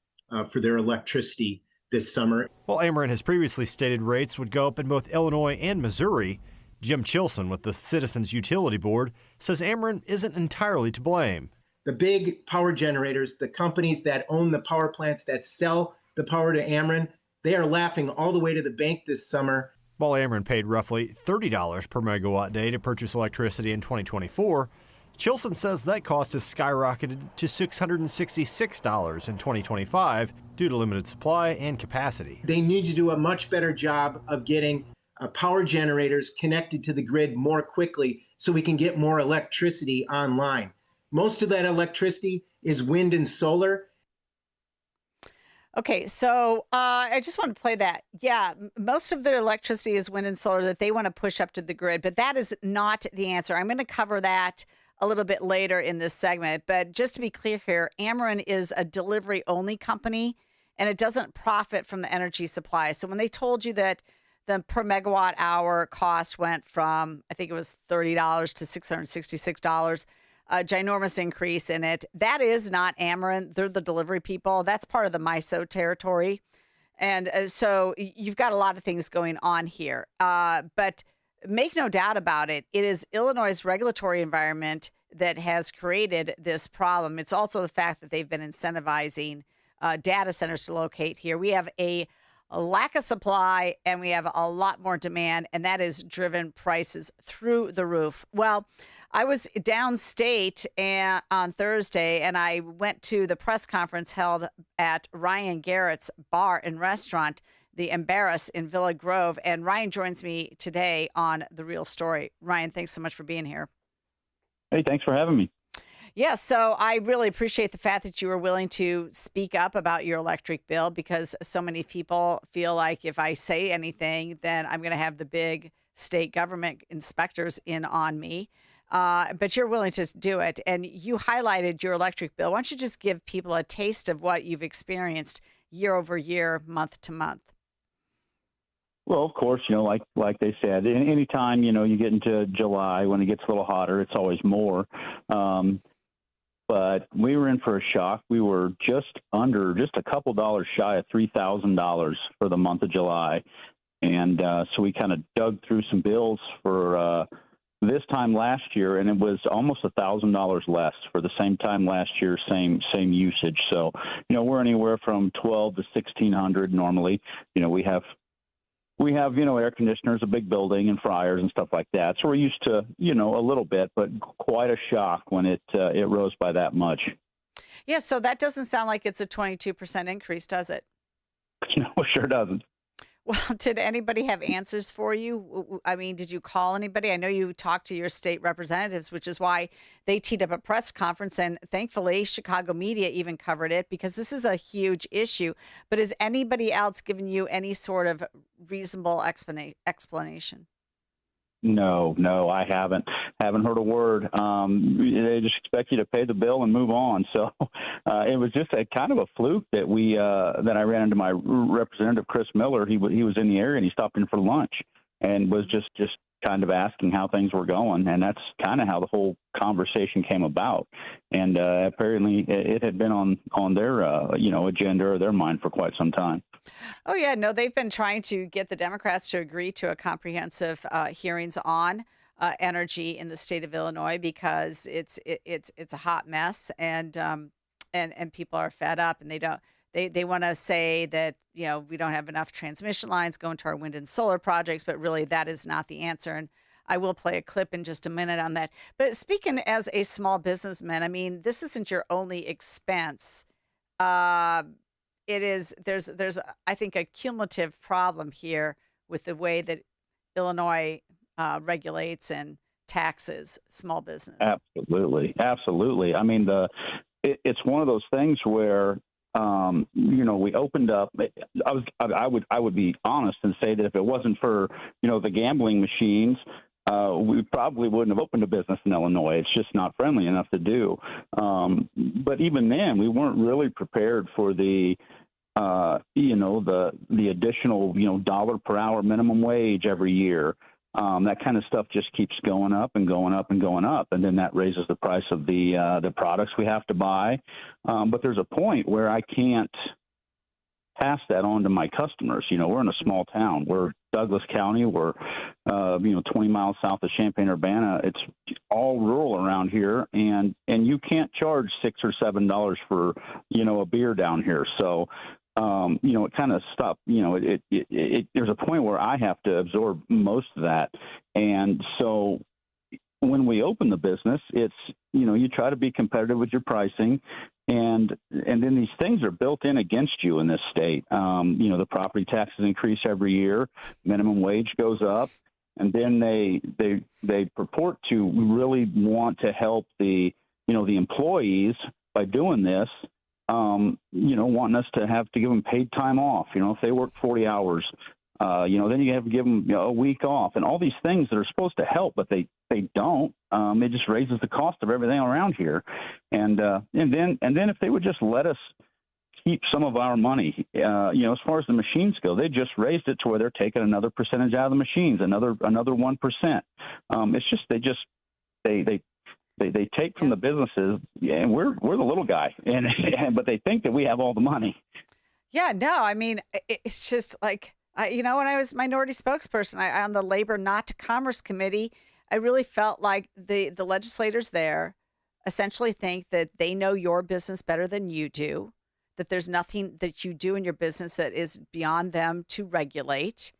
Speaker 26: for their electricity this summer.
Speaker 4: While Ameren has previously stated rates would go up in both Illinois and Missouri, Jim Chilson with the Citizens Utility Board says Ameren isn't entirely to blame.
Speaker 26: The big power generators, the companies that own the power plants that sell the power to Ameren, they are laughing all the way to the bank this summer.
Speaker 4: While Ameren paid roughly $30 per megawatt day to purchase electricity in 2024, Chilson says that cost has skyrocketed to $666 in 2025 due to limited supply and capacity.
Speaker 26: They need to do a much better job of getting power generators connected to the grid more quickly so we can get more electricity online. Most of that electricity is wind and solar.
Speaker 7: Okay, so I just want to play that. Yeah, most of their electricity is wind and solar that they want to push up to the grid, but that is not the answer. I'm going to cover that a little bit later in this segment. But just to be clear here, Ameren is a delivery-only company, and it doesn't profit from the energy supply. So when they told you that the per megawatt hour cost went from, I think it was $30 to $666, a ginormous increase in it. That is not Ameren. They're the delivery people. That's part of the MISO territory. And so you've got a lot of things going on here. But make no doubt about it, it is Illinois' regulatory environment that has created this problem. It's also the fact that they've been incentivizing data centers to locate here. We have a lack of supply and we have a lot more demand, and that has driven prices through the roof. Well, I was downstate on Thursday, and I went to the press conference held at Ryan Garrett's bar and restaurant, the emBARass in Villa Grove, and Ryan joins me today on The Real Story. Ryan, thanks so much for being here.
Speaker 8: Hey, thanks for having me.
Speaker 7: Yeah, so I really appreciate the fact that you were willing to speak up about your electric bill, because so many people feel like if I say anything, then I'm going to have the big state government inspectors in on me. But you're willing to do it. And you highlighted your electric bill. Why don't you just give people a taste of what you've experienced year over year, month to month?
Speaker 8: Well, of course, like they said, anytime, you get into July when it gets a little hotter, it's always more. But we were in for a shock. We were just a couple dollars shy of $3,000 for the month of July. And so we kind of dug through some bills for this time last year, and it was almost $1,000 less for the same time last year, same usage. So, we're anywhere from $1,200 to $1,600 normally. We have, air conditioners, a big building, and fryers and stuff like that. So we're used to, a little bit, but quite a shock when it rose by that much.
Speaker 7: Yeah, so that doesn't sound like it's a 22% increase, does it?
Speaker 8: No, sure doesn't.
Speaker 7: Well, did anybody have answers for you? I mean, did you call anybody? I know you talked to your state representatives, which is why they teed up a press conference, and thankfully Chicago media even covered it, because this is a huge issue. But has anybody else given you any sort of reasonable explanation?
Speaker 8: No, I haven't heard a word. They just expect you to pay the bill and move on. So it was just a kind of a fluke that that I ran into my representative, Chris Miller. He was in the area and he stopped in for lunch and was just kind of asking how things were going. And that's kind of how the whole conversation came about. And apparently it had been on their, agenda or their mind for quite some time.
Speaker 7: Oh, yeah. No, they've been trying to get the Democrats to agree to a comprehensive hearings on energy in the state of Illinois, because it's a hot mess, and people are fed up, and they want to say that, we don't have enough transmission lines going to our wind and solar projects, but really that is not the answer. And I will play a clip in just a minute on that. But speaking as a small businessman, I mean, this isn't your only expense. It is, there's I think, a cumulative problem here with the way that Illinois regulates and taxes small business.
Speaker 8: Absolutely. I mean, it's one of those things where we opened up. I would be honest and say that if it wasn't for the gambling machines, we probably wouldn't have opened a business in Illinois. It's just not friendly enough to do. But even then, we weren't really prepared for the additional, dollar per hour minimum wage every year. That kind of stuff just keeps going up and going up and going up. And then that raises the price of the products we have to buy. But there's a point where I can't pass that on to my customers. We're in a small town. We're Douglas County. We're, 20 miles south of Champaign-Urbana. It's all rural around here. And you can't charge $6 or $7 for, a beer down here. So, it kind of stopped, there's a point where I have to absorb most of that. And so when we open the business, it's, you try to be competitive with your pricing, and then these things are built in against you in this state. The property taxes increase every year, minimum wage goes up, and then they purport to really want to help the employees by doing this. Wanting us to have to give them paid time off. If they work 40 hours, then you have to give them a week off, and all these things that are supposed to help, but they don't. It just raises the cost of everything around here. And then if they would just let us keep some of our money, as far as the machines go, they just raised it to where they're taking another percentage out of the machines, another 1%. It's just they They take from the businesses, and we're the little guy, but they think that we have all the money.
Speaker 7: Yeah, no, I mean, it's just like, when I was minority spokesperson on the Labor Not to Commerce Committee, I really felt like the legislators there essentially think that they know your business better than you do, that there's nothing that you do in your business that is beyond them to regulate,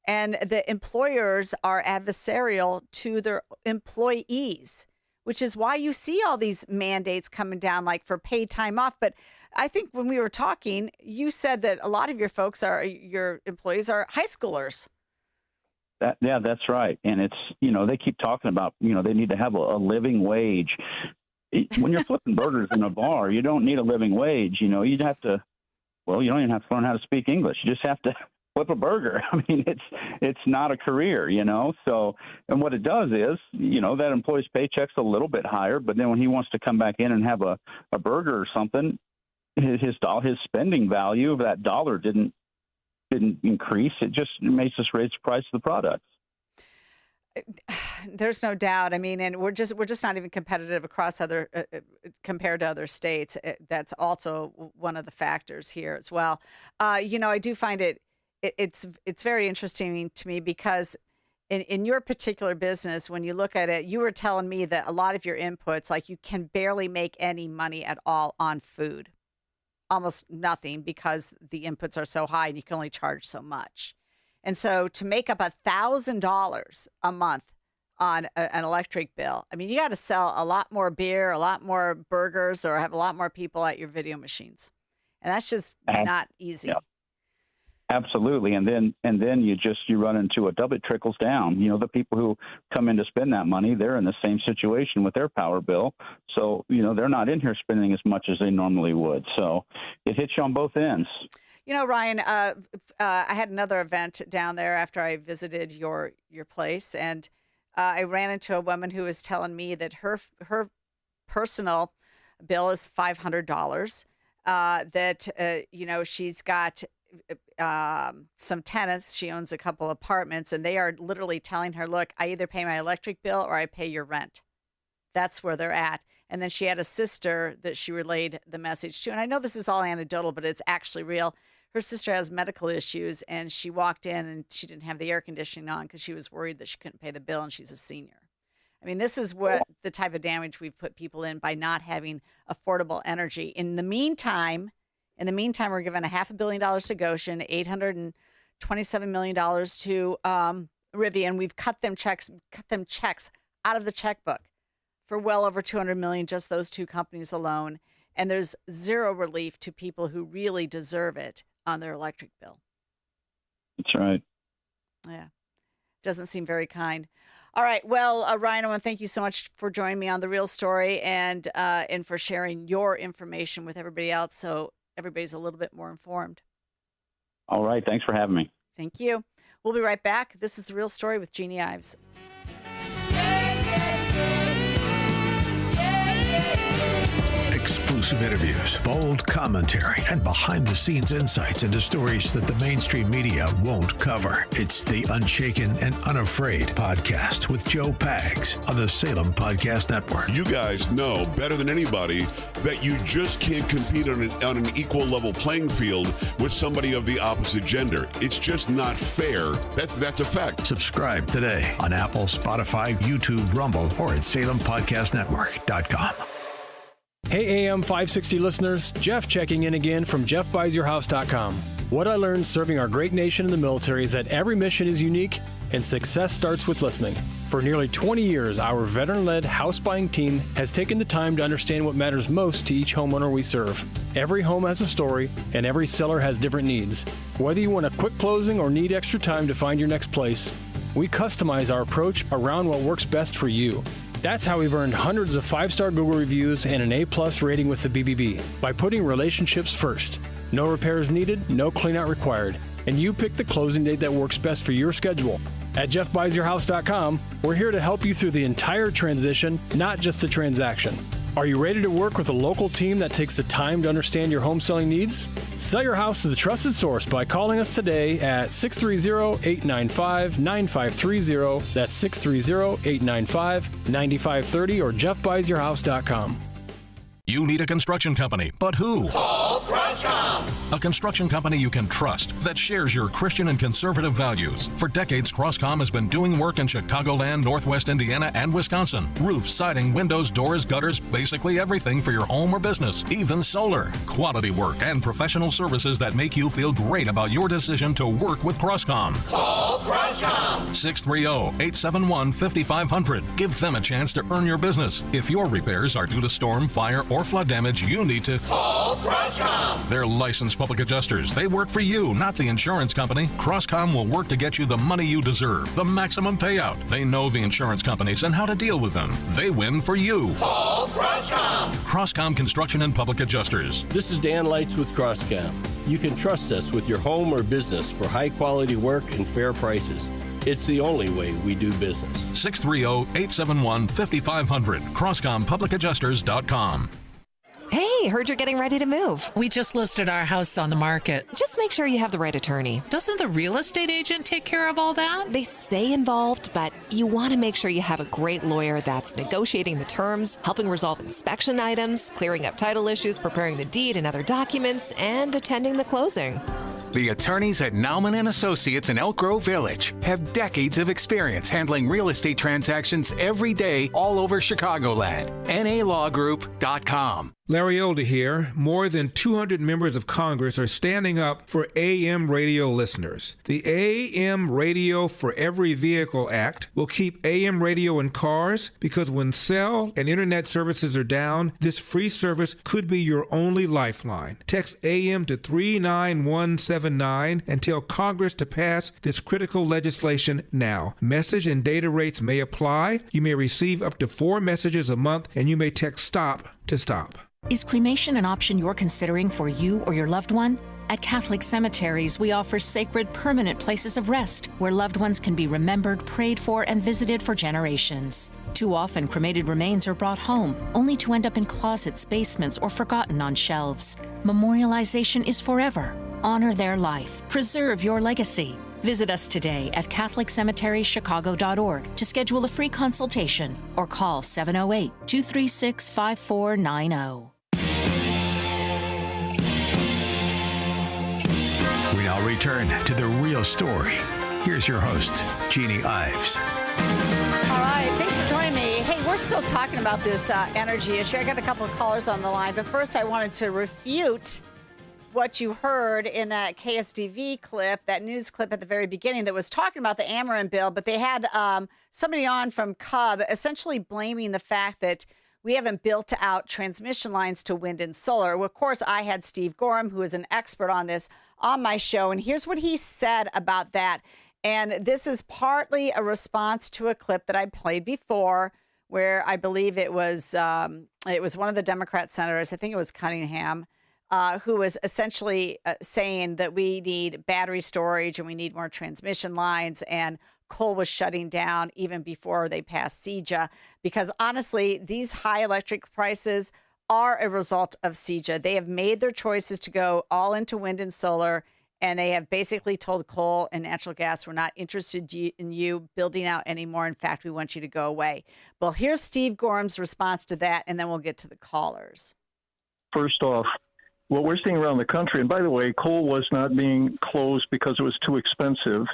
Speaker 7: and the employers are adversarial to their employees, which is why you see all these mandates coming down, like for paid time off. But I think when we were talking, you said that a lot of your employees are high schoolers.
Speaker 8: That's right. And it's, they keep talking about, they need to have a living wage. When you're flipping burgers in a bar, you don't need a living wage. You'd have to, you don't even have to learn how to speak English. You just have to flip a burger. I mean, it's not a career, So, and what it does is, that employee's paycheck's a little bit higher, but then when he wants to come back in and have a burger or something, his spending value of that dollar didn't increase. It just makes us raise the price of the products.
Speaker 7: There's no doubt. I mean, and we're just not even competitive across compared to other states. That's also one of the factors here as well. I do find it's very interesting to me because in your particular business, when you look at it, you were telling me that a lot of your inputs, like you can barely make any money at all on food, almost nothing, because the inputs are so high and you can only charge so much. And so to make up $1,000 a month on an electric bill, I mean, you got to sell a lot more beer, a lot more burgers, or have a lot more people at your video machines. And that's just not easy.
Speaker 8: Yeah. Absolutely. And then you run into it trickles down. The people who come in to spend that money, they're in the same situation with their power bill. So, they're not in here spending as much as they normally would. So it hits you on both ends.
Speaker 7: Ryan, I had another event down there after I visited your place, and I ran into a woman who was telling me that her personal bill is $500. She's got some tenants. She owns a couple apartments, and they are literally telling her, look, I either pay my electric bill or I pay your rent. That's where they're at. And then she had a sister that she relayed the message to. And I know this is all anecdotal, but it's actually real. Her sister has medical issues, and she walked in and she didn't have the air conditioning on because she was worried that she couldn't pay the bill, and she's a senior. I mean, this is what the type of damage we've put people in by not having affordable energy. In the meantime, we're giving $500 million to Goshen, $827 million to Rivian. We've cut them checks out of the checkbook for well over $200 million, just those two companies alone. And there's zero relief to people who really deserve it on their electric bill.
Speaker 8: That's right.
Speaker 7: Yeah. Doesn't seem very kind. All right. Well, Ryan, I want to thank you so much for joining me on The Real Story and for sharing your information with everybody else so everybody's a little bit more informed.
Speaker 8: All right. Thanks for having me.
Speaker 7: Thank you. We'll be right back. This is The Real Story with Jeannie Ives.
Speaker 6: Exclusive interviews, bold commentary, and behind-the-scenes insights into stories that the mainstream media won't cover. It's the Unshaken and Unafraid podcast with Joe Pags on the Salem Podcast Network.
Speaker 9: You guys know better than anybody that you just can't compete on an equal level playing field with somebody of the opposite gender. It's just not fair. That's a fact.
Speaker 6: Subscribe today on Apple, Spotify, YouTube, Rumble, or at SalemPodcastNetwork.com.
Speaker 10: Hey, AM 560 listeners, Jeff checking in again from JeffBuysYourHouse.com. What I learned serving our great nation in the military is that every mission is unique and success starts with listening. For nearly 20 years, our veteran-led house buying team has taken the time to understand what matters most to each homeowner we serve. Every home has a story, and every seller has different needs. Whether you want a quick closing or need extra time to find your next place, we customize our approach around what works best for you. That's how we've earned hundreds of 5-star Google reviews and an A+ rating with the BBB, by putting relationships first. No repairs needed, no cleanout required, and you pick the closing date that works best for your schedule. At JeffBuysYourHouse.com, we're here to help you through the entire transition, not just the transaction. Are you ready to work with a local team that takes the time to understand your home selling needs? Sell your house to the trusted source by calling us today at 630-895-9530. That's 630-895-9530 or jeffbuysyourhouse.com.
Speaker 11: You need a construction company, but who?
Speaker 12: Call Croscom.
Speaker 11: A construction company you can trust that shares your Christian and conservative values. For decades, Croscom has been doing work in Chicagoland, Northwest Indiana, and Wisconsin. Roofs, siding, windows, doors, gutters, basically everything for your home or business, even solar. Quality work and professional services that make you feel great about your decision to work with Croscom.
Speaker 12: Call Croscom.
Speaker 11: 630-871-5500. Give them a chance to earn your business. If your repairs are due to storm, fire, or flood damage, you need to
Speaker 12: call Croscom.
Speaker 11: They're licensed public adjusters. They work for you, not the insurance company. Croscom will work to get you the money you deserve, the maximum payout. They know the insurance companies and how to deal with them. They win for you.
Speaker 12: Call Croscom.
Speaker 11: Croscom Construction and Public Adjusters.
Speaker 13: This is Dan Lights with Croscom. You can trust us with your home or business for high quality work and fair prices. It's the only way we do business.
Speaker 11: 630-871-5500. CroscomPublicAdjusters.com.
Speaker 14: Hey, heard you're getting ready to move.
Speaker 15: We just listed our house on the market.
Speaker 14: Just make sure you have the right attorney.
Speaker 15: Doesn't the real estate agent take care of all that?
Speaker 14: They stay involved, but you want to make sure you have a great lawyer that's negotiating the terms, helping resolve inspection items, clearing up title issues, preparing the deed and other documents, and attending the closing.
Speaker 16: The attorneys at Nauman & Associates in Elk Grove Village have decades of experience handling real estate transactions every day all over Chicagoland. NALawGroup.com.
Speaker 27: Larry Older here. More than 200 members of Congress are standing up for AM radio listeners. The AM Radio for Every Vehicle Act will keep AM radio in cars because when cell and internet services are down, this free service could be your only lifeline. Text AM to 39179 and tell Congress to pass this critical legislation now. Message and data rates may apply. You may receive up to 4 messages a month, and you may text STOP to stop.
Speaker 28: Is cremation an option you're considering for you or your loved one? At Catholic cemeteries, we offer sacred, permanent places of rest where loved ones can be remembered, prayed for, and visited for generations. Too often, cremated remains are brought home, only to end up in closets, basements, or forgotten on shelves. Memorialization is forever. Honor their life. Preserve your legacy. Visit us today at CatholicCemeteryChicago.org to schedule a free consultation or call 708-236-5490.
Speaker 6: We now return to The Real Story. Here's your host, Jeannie Ives.
Speaker 7: All right, thanks for joining me. Hey, we're still talking about this energy issue. I got a couple of callers on the line, but first I wanted to refute what you heard in that KSDV clip, that news clip at the very beginning that was talking about the Ameren bill, but they had somebody on from CUB essentially blaming the fact that we haven't built out transmission lines to wind and solar. Well, of course, I had Steve Gorham, who is an expert on this, on my show, and here's what he said about that. And this is partly a response to a clip that I played before where I believe it was one of the Democrat senators, I think it was Cunningham, who was essentially saying that we need battery storage and we need more transmission lines, and coal was shutting down even before they passed CEJA, because honestly, these high electric prices are a result of CEJA. They have made their choices to go all into wind and solar, and they have basically told coal and natural gas, we're not interested in you building out anymore. In fact, we want you to go away. Well, here's Steve Gorham's response to that, and then we'll get to the callers.
Speaker 29: First off, what we're seeing around the country, and by the way, coal was not being closed because it was too expensive.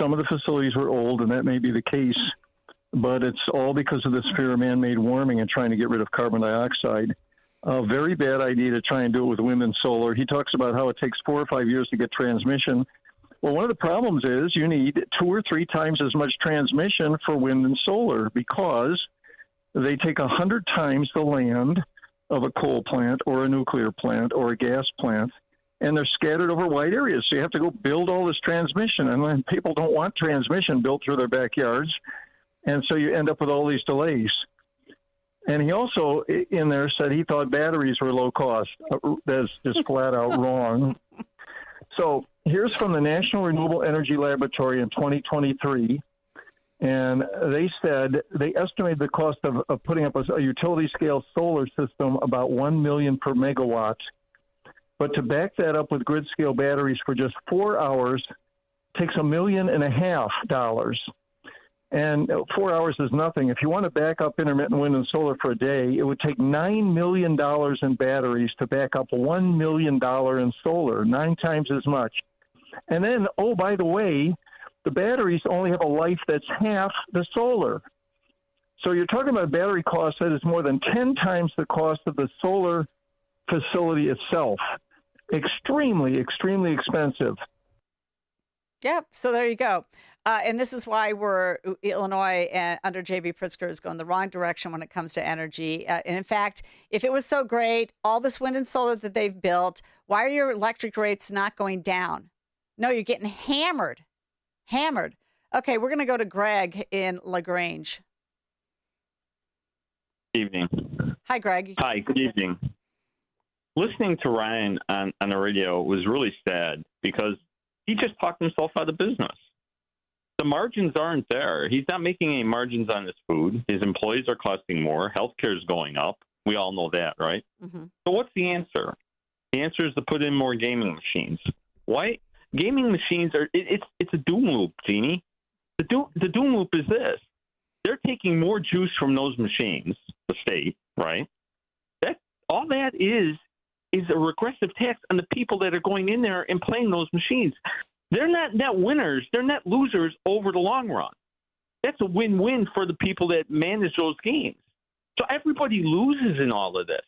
Speaker 29: Some of the facilities were old, and that may be the case, but it's all because of this fear of man-made warming and trying to get rid of carbon dioxide. A very bad idea to try and do it with wind and solar. He talks about how it takes 4 or 5 years to get transmission. Well, one of the problems is you need 2 or 3 times as much transmission for wind and solar because they take 100 times the land of a coal plant or a nuclear plant or a gas plant, and they're scattered over wide areas. So you have to go build all this transmission, and then people don't want transmission built through their backyards, and so you end up with all these delays. And he also, in there, said he thought batteries were low cost. That's just flat out wrong. So here's from the National Renewable Energy Laboratory in 2023. And they said they estimated the cost of putting up a utility-scale solar system about $1 million per megawatt. But to back that up with grid-scale batteries for just 4 hours takes $1.5 million. And 4 hours is nothing. If you want to back up intermittent wind and solar for a day, it would take $9 million in batteries to back up $1 million in solar, 9 times as much. And then, oh, by the way, the batteries only have a life that's half the solar. So you're talking about a battery cost that is more than 10 times the cost of the solar facility itself. Extremely, extremely expensive.
Speaker 7: Yep. So there you go. And this is why Illinois under J.B. Pritzker is going the wrong direction when it comes to energy. And in fact, if it was so great, all this wind and solar that they've built, why are your electric rates not going down? No, you're getting hammered. Okay, we're going to go to Greg in LaGrange.
Speaker 17: Evening.
Speaker 7: Hi, Greg.
Speaker 17: Hi, good evening. Listening to Ryan on the radio was really sad because he just talked himself out of business. The margins aren't there. He's not making any margins on his food. His employees are costing more. Healthcare is going up. We all know that, right?
Speaker 7: Mm-hmm.
Speaker 17: So what's the answer? The answer is to put in more gaming machines. Why? Gaming machines are, it's a doom loop, Jeannie. The doom loop is this. They're taking more juice from those machines, the state, right? All that is a regressive tax on the people that are going in there and playing those machines. They're not net winners. They're net losers over the long run. That's a win-win for the people that manage those games. So everybody loses in all of this.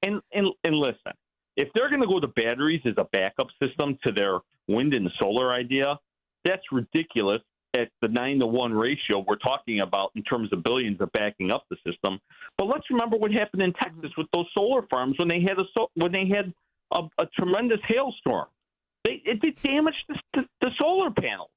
Speaker 17: And listen, if they're going to go to batteries as a backup system to their wind and solar idea, that's ridiculous at the 9-to-1 ratio we're talking about in terms of billions of backing up the system. But let's remember what happened in Texas with those solar farms when they had a tremendous hailstorm. It damaged the solar panels.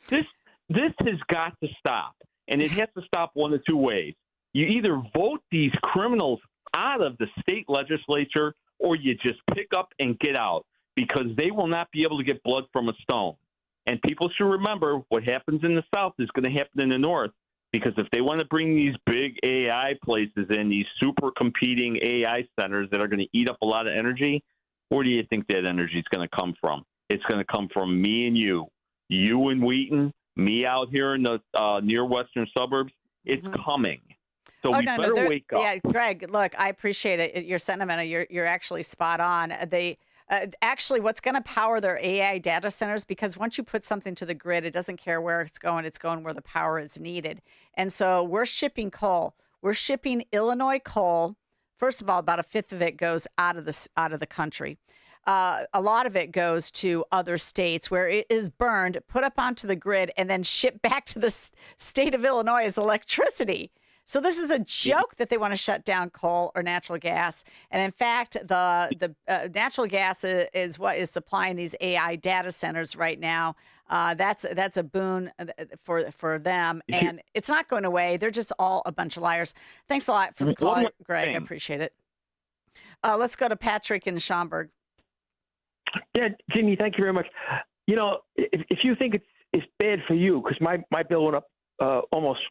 Speaker 17: This has got to stop, and it has to stop one of two ways. You either vote these criminals out of the state legislature, or you just pick up and get out, because they will not be able to get blood from a stone. And people should remember what happens in the South is going to happen in the North, because if they want to bring these big AI places in, these super competing AI centers that are going to eat up a lot of energy, where do you think that energy is going to come from? It's going to come from me and you in Wheaton, me out here in the near western suburbs. It's coming. So we better wake up.
Speaker 7: Yeah, Greg, look, I appreciate it. Your sentiment, you're actually spot on. Actually, what's going to power their AI data centers, because once you put something to the grid, it doesn't care where it's going where the power is needed. And so we're shipping coal. We're shipping Illinois coal. First of all, about a fifth of it goes out of the country. A lot of it goes to other states where it is burned, put up onto the grid, and then shipped back to the state of Illinois as electricity. So this is a joke that they want to shut down coal or natural gas. And in fact, the natural gas is what is supplying these AI data centers right now. That's a boon for them, and it's not going away. They're just all a bunch of liars. Thanks a lot for the call, Greg. I appreciate it. Let's go to Patrick in Schaumburg.
Speaker 18: Yeah, Jimmy, thank you very much. You know, if you think it's bad for you, because my bill went up almost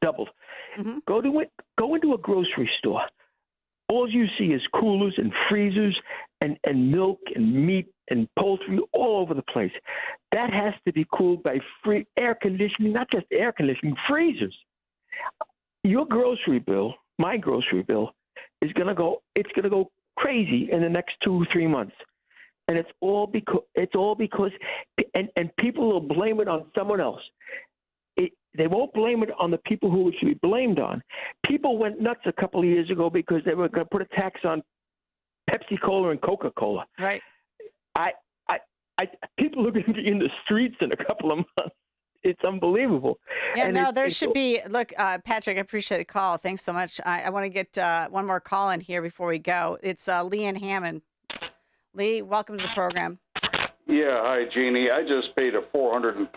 Speaker 18: doubled. Mm-hmm. Go into a grocery store. All you see is coolers and freezers and milk and meat and poultry all over the place. That has to be cooled by free air conditioning, not just air conditioning, freezers. Your grocery bill, my grocery bill, is going to go crazy in the next 2-3 months. And it's all because and people will blame it on someone else. They won't blame it on the people who it should be blamed on. People went nuts a couple of years ago because they were going to put a tax on Pepsi-Cola and Coca-Cola.
Speaker 7: Right.
Speaker 18: People are going to be in the streets in a couple of months. It's unbelievable.
Speaker 7: Yeah,
Speaker 18: and
Speaker 7: there should be. Look, Patrick, I appreciate the call. Thanks so much. I want to get one more call in here before we go. It's Lee in Hammond. Lee, welcome to the program.
Speaker 19: Yeah, hi, Jeannie. I just paid a $438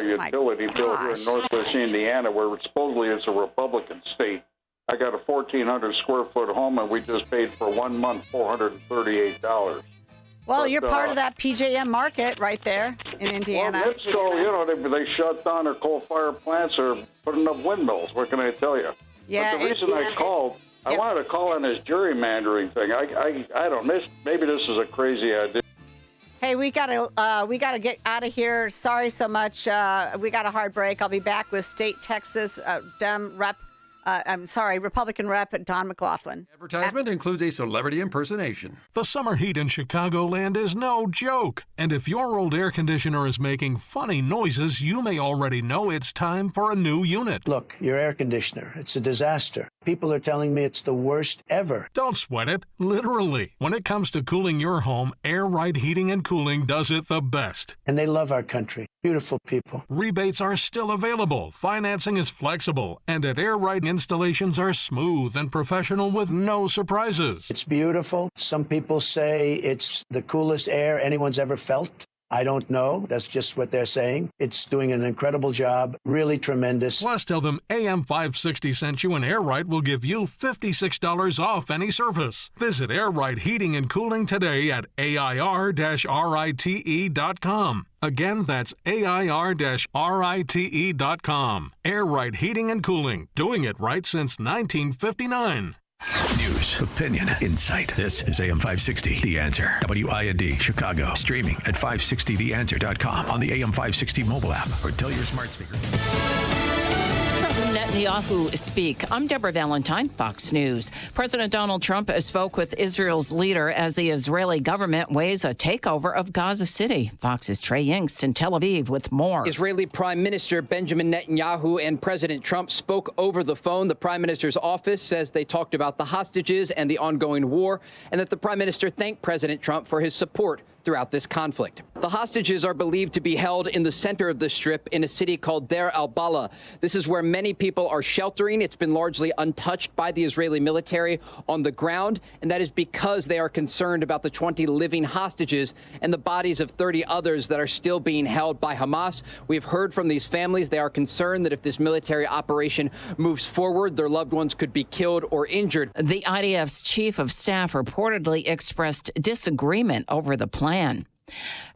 Speaker 19: utility bill here in Northwest Indiana, where supposedly it's a Republican state. I got a 1,400 square foot home, and we just paid for 1 month $438.
Speaker 7: Well,
Speaker 19: But,
Speaker 7: you're part of that PJM market right there in Indiana.
Speaker 19: Well, NIPSCO, they shut down their coal-fired plants or putting up windmills. What can I tell you?
Speaker 7: Yeah.
Speaker 19: But the reason I called, I wanted to call on this gerrymandering thing. I don't know. Maybe this is a crazy idea.
Speaker 7: Hey, we gotta get out of here. Sorry so much. We got a hard break. I'll be back with State Texas Republican Rep Don McLaughlin.
Speaker 1: Advertisement includes a celebrity impersonation.
Speaker 11: The summer heat in Chicagoland is no joke. And if your old air conditioner is making funny noises, you may already know it's time for a new unit.
Speaker 2: Look, your air conditioner, it's a disaster. People are telling me it's the worst ever.
Speaker 11: Don't sweat it, literally. When it comes to cooling your home, Air Right Heating and Cooling does it the best.
Speaker 2: And they love our country. Beautiful people.
Speaker 11: Rebates are still available, financing is flexible, and at Air Right installations are smooth and professional with no surprises.
Speaker 2: It's beautiful. Some people say it's the coolest air anyone's ever felt. I don't know. That's just what they're saying. It's doing an incredible job. Really tremendous.
Speaker 11: Plus, tell them AM 560 sent you and Air Right will give you $56 off any service. Visit Air Right Heating and Cooling today at AIR-RITE.com. Again, that's AIR-RITE.com. Air Right Heating and Cooling. Doing it right since 1959.
Speaker 6: News, opinion, insight. This is AM 560, The Answer. WIND, Chicago. Streaming at 560theanswer.com on the AM 560 mobile app or tell your smart speaker.
Speaker 3: Netanyahu speak. I'm Deborah Valentine, Fox News. President Donald Trump spoke with Israel's leader as the Israeli government weighs a takeover of Gaza City. Fox's Trey Yingst in Tel Aviv with more.
Speaker 20: Israeli Prime Minister Benjamin Netanyahu and President Trump spoke over the phone. The Prime Minister's office says they talked about the hostages and the ongoing war, and that the Prime Minister thanked President Trump for his support throughout this conflict. The hostages are believed to be held in the center of the Strip in a city called Deir al-Balah. This is where many people are sheltering. It's been largely untouched by the Israeli military on the ground, and that is because they are concerned about the 20 living hostages and the bodies of 30 others that are still being held by Hamas. We've heard from these families. They are concerned that if this military operation moves forward, their loved ones could be killed or injured.
Speaker 3: The IDF's chief of staff reportedly expressed disagreement over the plan.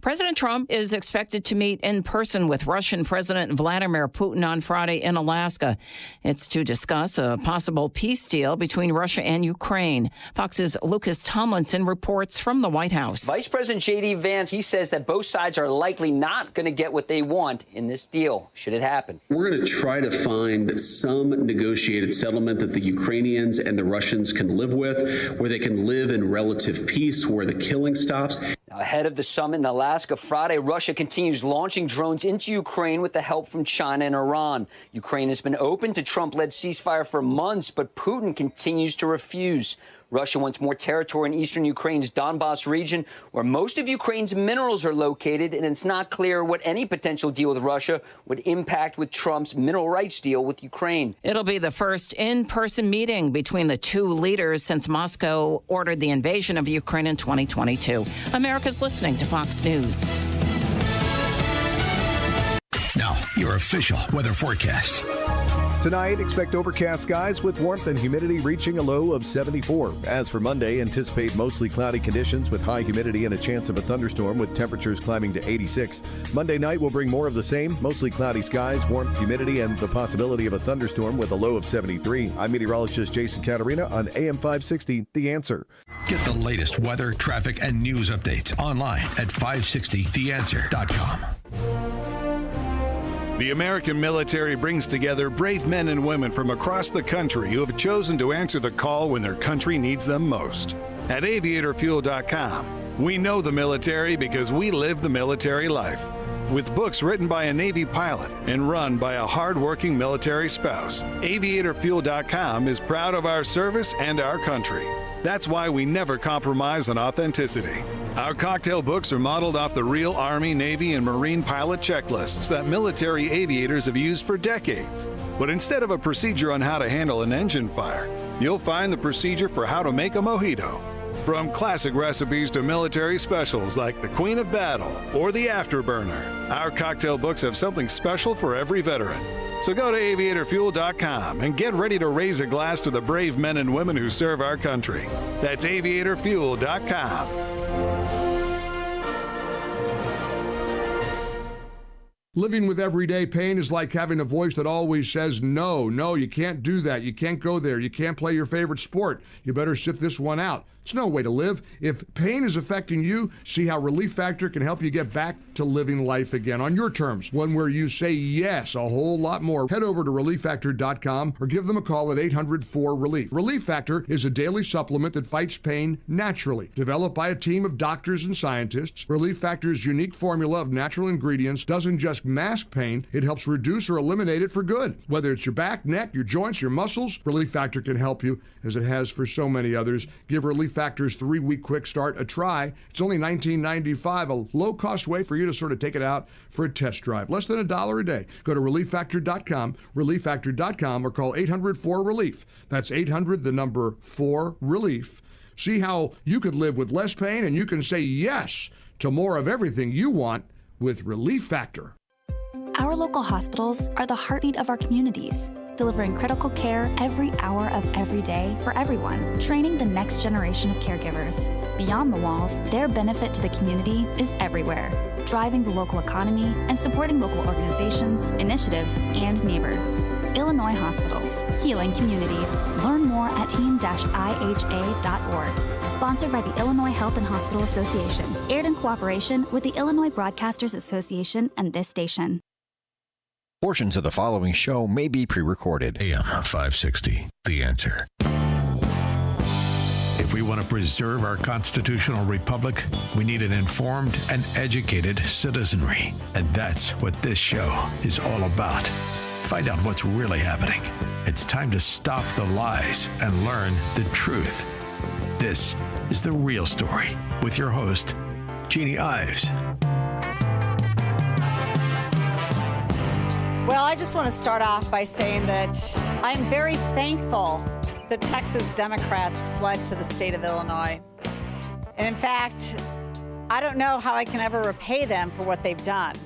Speaker 3: President Trump is expected to meet in person with Russian President Vladimir Putin on Friday in Alaska. It's to discuss a possible peace deal between Russia and Ukraine. Fox's Lucas Tomlinson reports from the White House.
Speaker 21: Vice President J.D. Vance, he says that both sides are likely not going to get what they want in this deal, should it happen.
Speaker 22: We're going to try to find some negotiated settlement that the Ukrainians and the Russians can live with, where they can live in relative peace, where the killing stops.
Speaker 21: Ahead of the summit in Alaska Friday, Russia continues launching drones into Ukraine with the help from China and Iran. Ukraine has been open to Trump-led ceasefire for months, but Putin continues to refuse. Russia wants more territory in eastern Ukraine's Donbas region, where most of Ukraine's minerals are located, and it's not clear what any potential deal with Russia would impact with Trump's mineral rights deal with Ukraine.
Speaker 3: It'll be the first in-person meeting between the two leaders since Moscow ordered the invasion of Ukraine in 2022. America's listening to Fox News.
Speaker 6: Now, your official weather forecast.
Speaker 23: Tonight, expect overcast skies with warmth and humidity reaching a low of 74. As for Monday, anticipate mostly cloudy conditions with high humidity and a chance of a thunderstorm with temperatures climbing to 86. Monday night will bring more of the same, mostly cloudy skies, warmth, humidity, and the possibility of a thunderstorm with a low of 73. I'm meteorologist Jason Caterina on AM 560, The Answer.
Speaker 6: Get the latest weather, traffic, and news updates online at 560theanswer.com.
Speaker 24: The American military brings together brave men and women from across the country who have chosen to answer the call when their country needs them most. At aviatorfuel.com, we know the military because we live the military life. With books written by a Navy pilot and run by a hardworking military spouse, aviatorfuel.com is proud of our service and our country. That's why we never compromise on authenticity. Our cocktail books are modeled off the real Army, Navy, and Marine pilot checklists that military aviators have used for decades. But instead of a procedure on how to handle an engine fire, you'll find the procedure for how to make a mojito. From classic recipes to military specials like the Queen of Battle or the Afterburner, our cocktail books have something special for every veteran. So go to aviatorfuel.com and get ready to raise a glass to the brave men and women who serve our country. That's aviatorfuel.com.
Speaker 4: Living with everyday pain is like having a voice that always says, no, you can't do that. You can't go there. You can't play your favorite sport. You better sit this one out. It's no way to live. If pain is affecting you, see how Relief Factor can help you get back to living life again on your terms. One where you say yes a whole lot more. Head over to ReliefFactor.com or give them a call at 800-4RELIEF. Relief Factor is a daily supplement that fights pain naturally. Developed by a team of doctors and scientists, Relief Factor's unique formula of natural ingredients doesn't just mask pain, it helps reduce or eliminate it for good. Whether it's your back, neck, your joints, your muscles, Relief Factor can help you, as it has for so many others. Give Relief Factor's 3-week quick start a try. It's only $19.95, a low-cost way for you to sort of take it out for a test drive. Less than $1 a day. Go to ReliefFactor.com, ReliefFactor.com, or call 800-4RELIEF. That's 800-4RELIEF. See how you could live with less pain, and you can say yes to more of everything you want with Relief Factor.
Speaker 5: Our local hospitals are the heartbeat of our communities, delivering critical care every hour of every day for everyone, training the next generation of caregivers. Beyond the walls, their benefit to the community is everywhere, driving the local economy and supporting local organizations, initiatives, and neighbors. Illinois Hospitals, healing communities. Learn more at team-iha.org. Sponsored by the Illinois Health and Hospital Association. Aired in cooperation with the Illinois Broadcasters Association and this station.
Speaker 8: Portions of the following show may be pre-recorded.
Speaker 6: AM 560, The Answer. If we want to preserve our constitutional republic, we need an informed and educated citizenry. And that's what this show is all about. Find out what's really happening. It's time to stop the lies and learn the truth. This is The Real Story with your host, Jeannie Ives.
Speaker 7: Well, I just want to start off by saying that I'm very thankful the Texas Democrats fled to the state of Illinois. And in fact, I don't know how I can ever repay them for what they've done,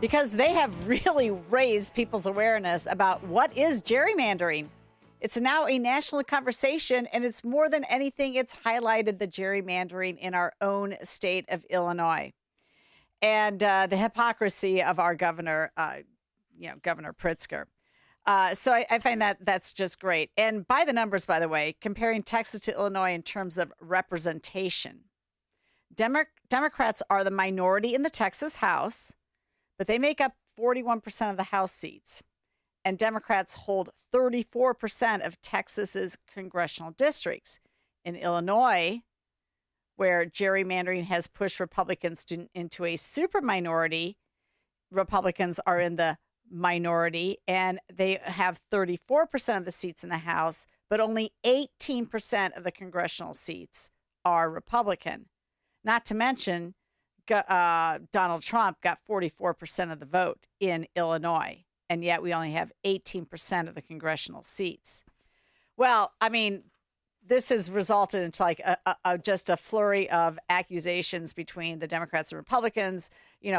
Speaker 7: because they have really raised people's awareness about what is gerrymandering. It's now a national conversation, and it's more than anything, it's highlighted the gerrymandering in our own state of Illinois and the hypocrisy of our governor, Governor Pritzker. So I find that that's just great. And by the numbers, by the way, comparing Texas to Illinois in terms of representation, Democrats are the minority in the Texas House, but they make up 41% of the House seats. And Democrats hold 34% of Texas's congressional districts. In Illinois, where gerrymandering has pushed Republicans into a super minority, Republicans are in the minority, and they have 34% of the seats in the House, but only 18% of the congressional seats are Republican. Not to mention, Donald Trump got 44% of the vote in Illinois, and yet we only have 18% of the congressional seats. Well, I mean, this has resulted into like just a flurry of accusations between the Democrats and Republicans,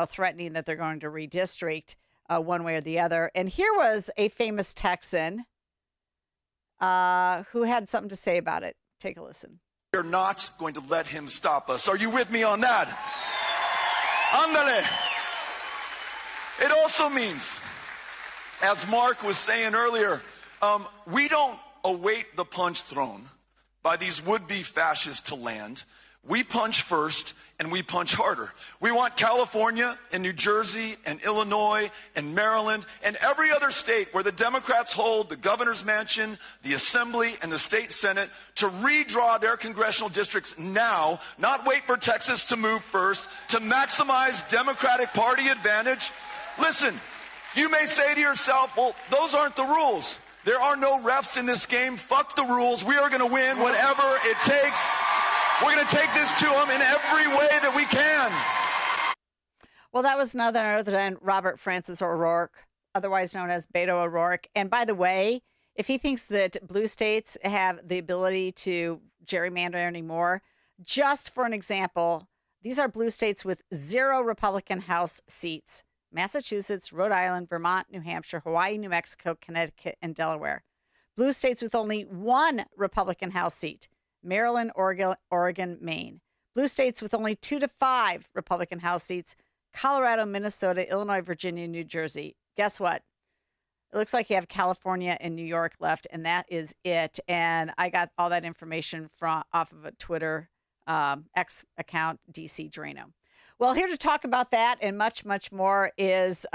Speaker 7: threatening that they're going to redistrict one way or the other. And here was a famous Texan who had something to say about it. Take a listen.
Speaker 9: We're not going to let him stop us. Are you with me on that? Ándale. It also means, as Mark was saying earlier, we don't await the punch thrown by these would-be fascists to land. We punch first, and we punch harder. We want California and New Jersey and Illinois and Maryland and every other state where the Democrats hold the governor's mansion, the assembly, and the state senate to redraw their congressional districts now, not wait for Texas to move first, to maximize Democratic Party advantage. Listen, you may say to yourself, well, those aren't the rules. There are no refs in this game. Fuck the rules. We are going to win whatever it takes. We're going to take this to them in every way that we can.
Speaker 7: Well, that was none other than Robert Francis O'Rourke, otherwise known as Beto O'Rourke. And by the way, if he thinks that blue states have the ability to gerrymander anymore, just for an example, these are blue states with 0 Republican House seats: Massachusetts, Rhode Island, Vermont, New Hampshire, Hawaii, New Mexico, Connecticut, and Delaware. Blue states with only 1 Republican House seat: Maryland, Oregon, Maine. Blue states with only 2 to 5 Republican House seats: Colorado, Minnesota, Illinois, Virginia, New Jersey. Guess what? It looks like you have California and New York left, and that is it. And I got all that information off of a Twitter X account, DC Drano. Well, here to talk about that and much, much more is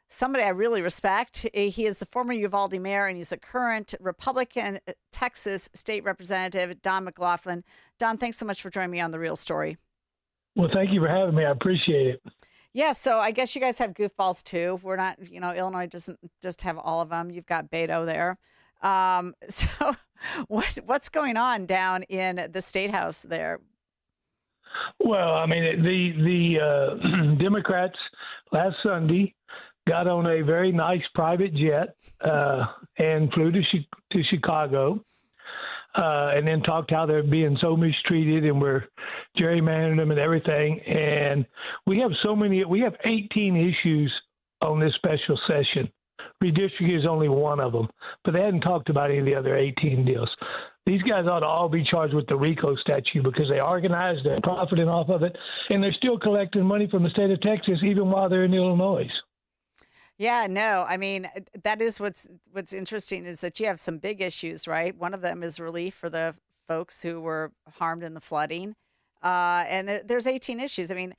Speaker 7: somebody I really respect. He is the former Uvalde mayor, and he's a current Republican Texas state representative, Don McLaughlin. Don, thanks so much for joining me on The Real Story.
Speaker 10: Well, thank you for having me. I appreciate it.
Speaker 7: Yeah, so I guess you guys have goofballs too. We're not, Illinois doesn't just have all of them. You've got Beto there. So what's going on down in the State House there?
Speaker 10: Well, I mean, the Democrats last Sunday got on a very nice private jet and flew to Chicago. And then talked how they're being so mistreated and we're gerrymandering them and everything. And we have 18 issues on this special session. Redistricting is only one of them, but they hadn't talked about any of the other 18 deals. These guys ought to all be charged with the RICO statute because they organized, they're profiting off of it, and they're still collecting money from the state of Texas even while they're in Illinois.
Speaker 7: Yeah, no, I mean, that is what's interesting is that you have some big issues, right? One of them is relief for the folks who were harmed in the flooding. And there's 18 issues. I mean,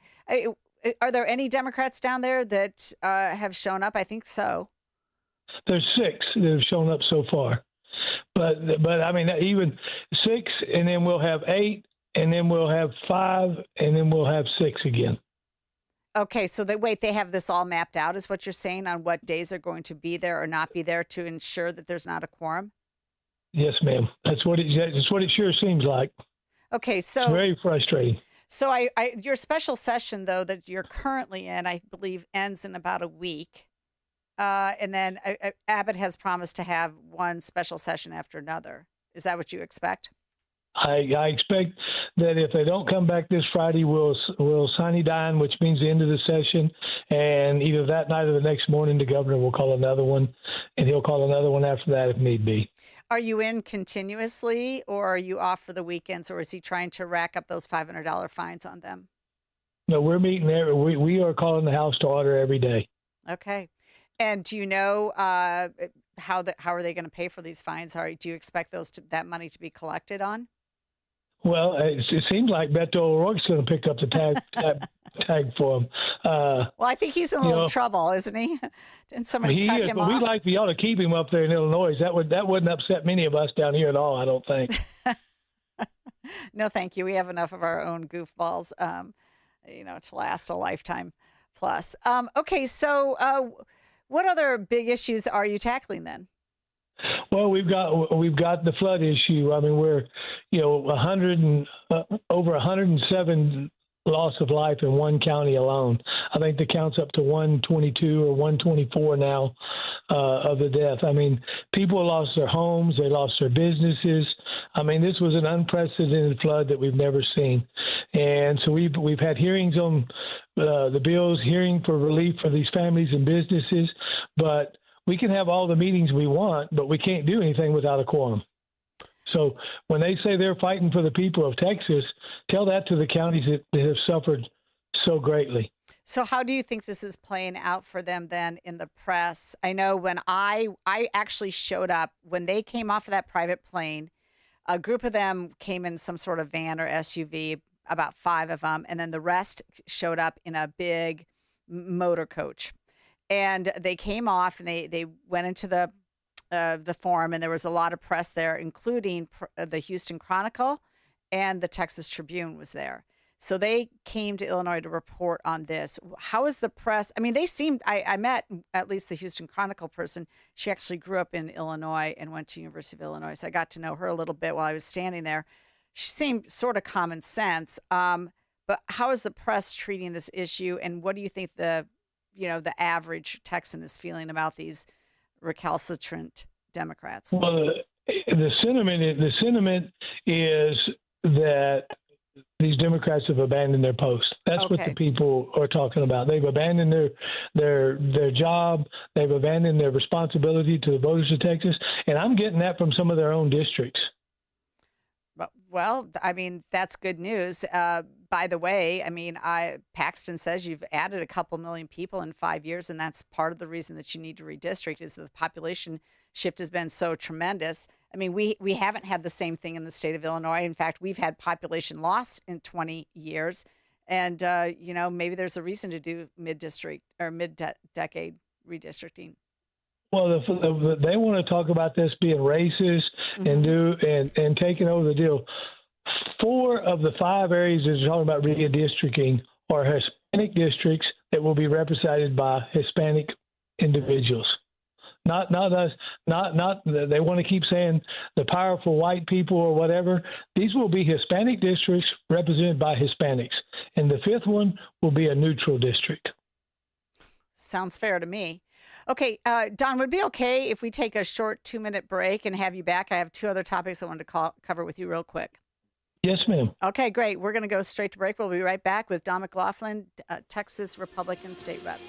Speaker 7: are there any Democrats down there that have shown up? I think so.
Speaker 10: There's 6 that have shown up so far. But I mean, even 6, and then we'll have 8, and then we'll have 5, and then we'll have 6 again.
Speaker 7: Okay, so they have this all mapped out, is what you're saying, on what days are going to be there or not be there to ensure that there's not a quorum?
Speaker 10: Yes, ma'am. That's what it sure seems like.
Speaker 7: Okay, so
Speaker 10: it's very frustrating.
Speaker 7: So your special session, though, that you're currently in, I believe, ends in about a week. And then Abbott has promised to have one special session after another. Is that what you expect?
Speaker 10: I expect that if they don't come back this Friday, we'll sine die, which means the end of the session. And either that night or the next morning, the governor will call another one, and he'll call another one after that if need be.
Speaker 7: Are you in continuously, or are you off for the weekends, or is he trying to rack up those $500 fines on them?
Speaker 10: No, we're meeting there. We are calling the House to order every day.
Speaker 7: Okay. And do you know how are they going to pay for these fines? Do you expect that money to be collected on?
Speaker 10: Well, it seems like Beto O'Rourke's going to pick up the tag for him.
Speaker 7: Well, I think he's in a little trouble, isn't he? Didn't somebody cut him off?
Speaker 10: We ought to keep him up there in Illinois. That wouldn't upset many of us down here at all, I don't think.
Speaker 7: No, thank you. We have enough of our own goofballs, to last a lifetime plus. Okay, so what other big issues are you tackling then?
Speaker 10: Well, we've got the flood issue. I mean, we're over 107 loss of life in one county alone. I think the count's up to 122 or 124 now of the death. I mean, people lost their homes, they lost their businesses. I mean, this was an unprecedented flood that we've never seen. And so we've had hearings on the bills, hearing for relief for these families and businesses, but we can have all the meetings we want, but we can't do anything without a quorum. So when they say they're fighting for the people of Texas, tell that to the counties that have suffered so greatly.
Speaker 7: So how do you think this is playing out for them then in the press? I know when I actually showed up, when they came off of that private plane, a group of them came in some sort of van or SUV, about 5 of them, and then the rest showed up in a big motor coach. And they came off and they went into the forum, and there was a lot of press there, including the Houston Chronicle and the Texas Tribune was there. So they came to Illinois to report on this. How is the press? I mean, they seemed, I met at least the Houston Chronicle person. She actually grew up in Illinois and went to University of Illinois. So I got to know her a little bit while I was standing there. She seemed sort of common sense. But how is the press treating this issue? And what do you think the average Texan is feeling about these recalcitrant Democrats?
Speaker 10: Well, the sentiment is that these Democrats have abandoned their post. That's what the people are talking about. They've abandoned their job. They've abandoned their responsibility to the voters of Texas. And I'm getting that from some of their own districts.
Speaker 7: Well, I mean, that's good news. By the way, I mean, Paxton says you've added a couple million people in 5 years, and that's part of the reason that you need to redistrict is that the population shift has been so tremendous. I mean, we haven't had the same thing in the state of Illinois. In fact, we've had population loss in 20 years. And, maybe there's a reason to do mid-district or mid-decade redistricting.
Speaker 10: Well, they want to talk about this being racist and taking over the deal. 4 of the 5 areas that are talking about redistricting are Hispanic districts that will be represented by Hispanic individuals. Not us. Not. They want to keep saying the powerful white people or whatever. These will be Hispanic districts represented by Hispanics, and the 5th one will be a neutral district.
Speaker 7: Sounds fair to me. Okay, Don, would it be okay if we take a short 2-minute break and have you back? I have 2 other topics I wanted to cover with you real quick.
Speaker 10: Yes, ma'am.
Speaker 7: Okay, great. We're going to go straight to break. We'll be right back with Don McLaughlin, Texas Republican State Rep.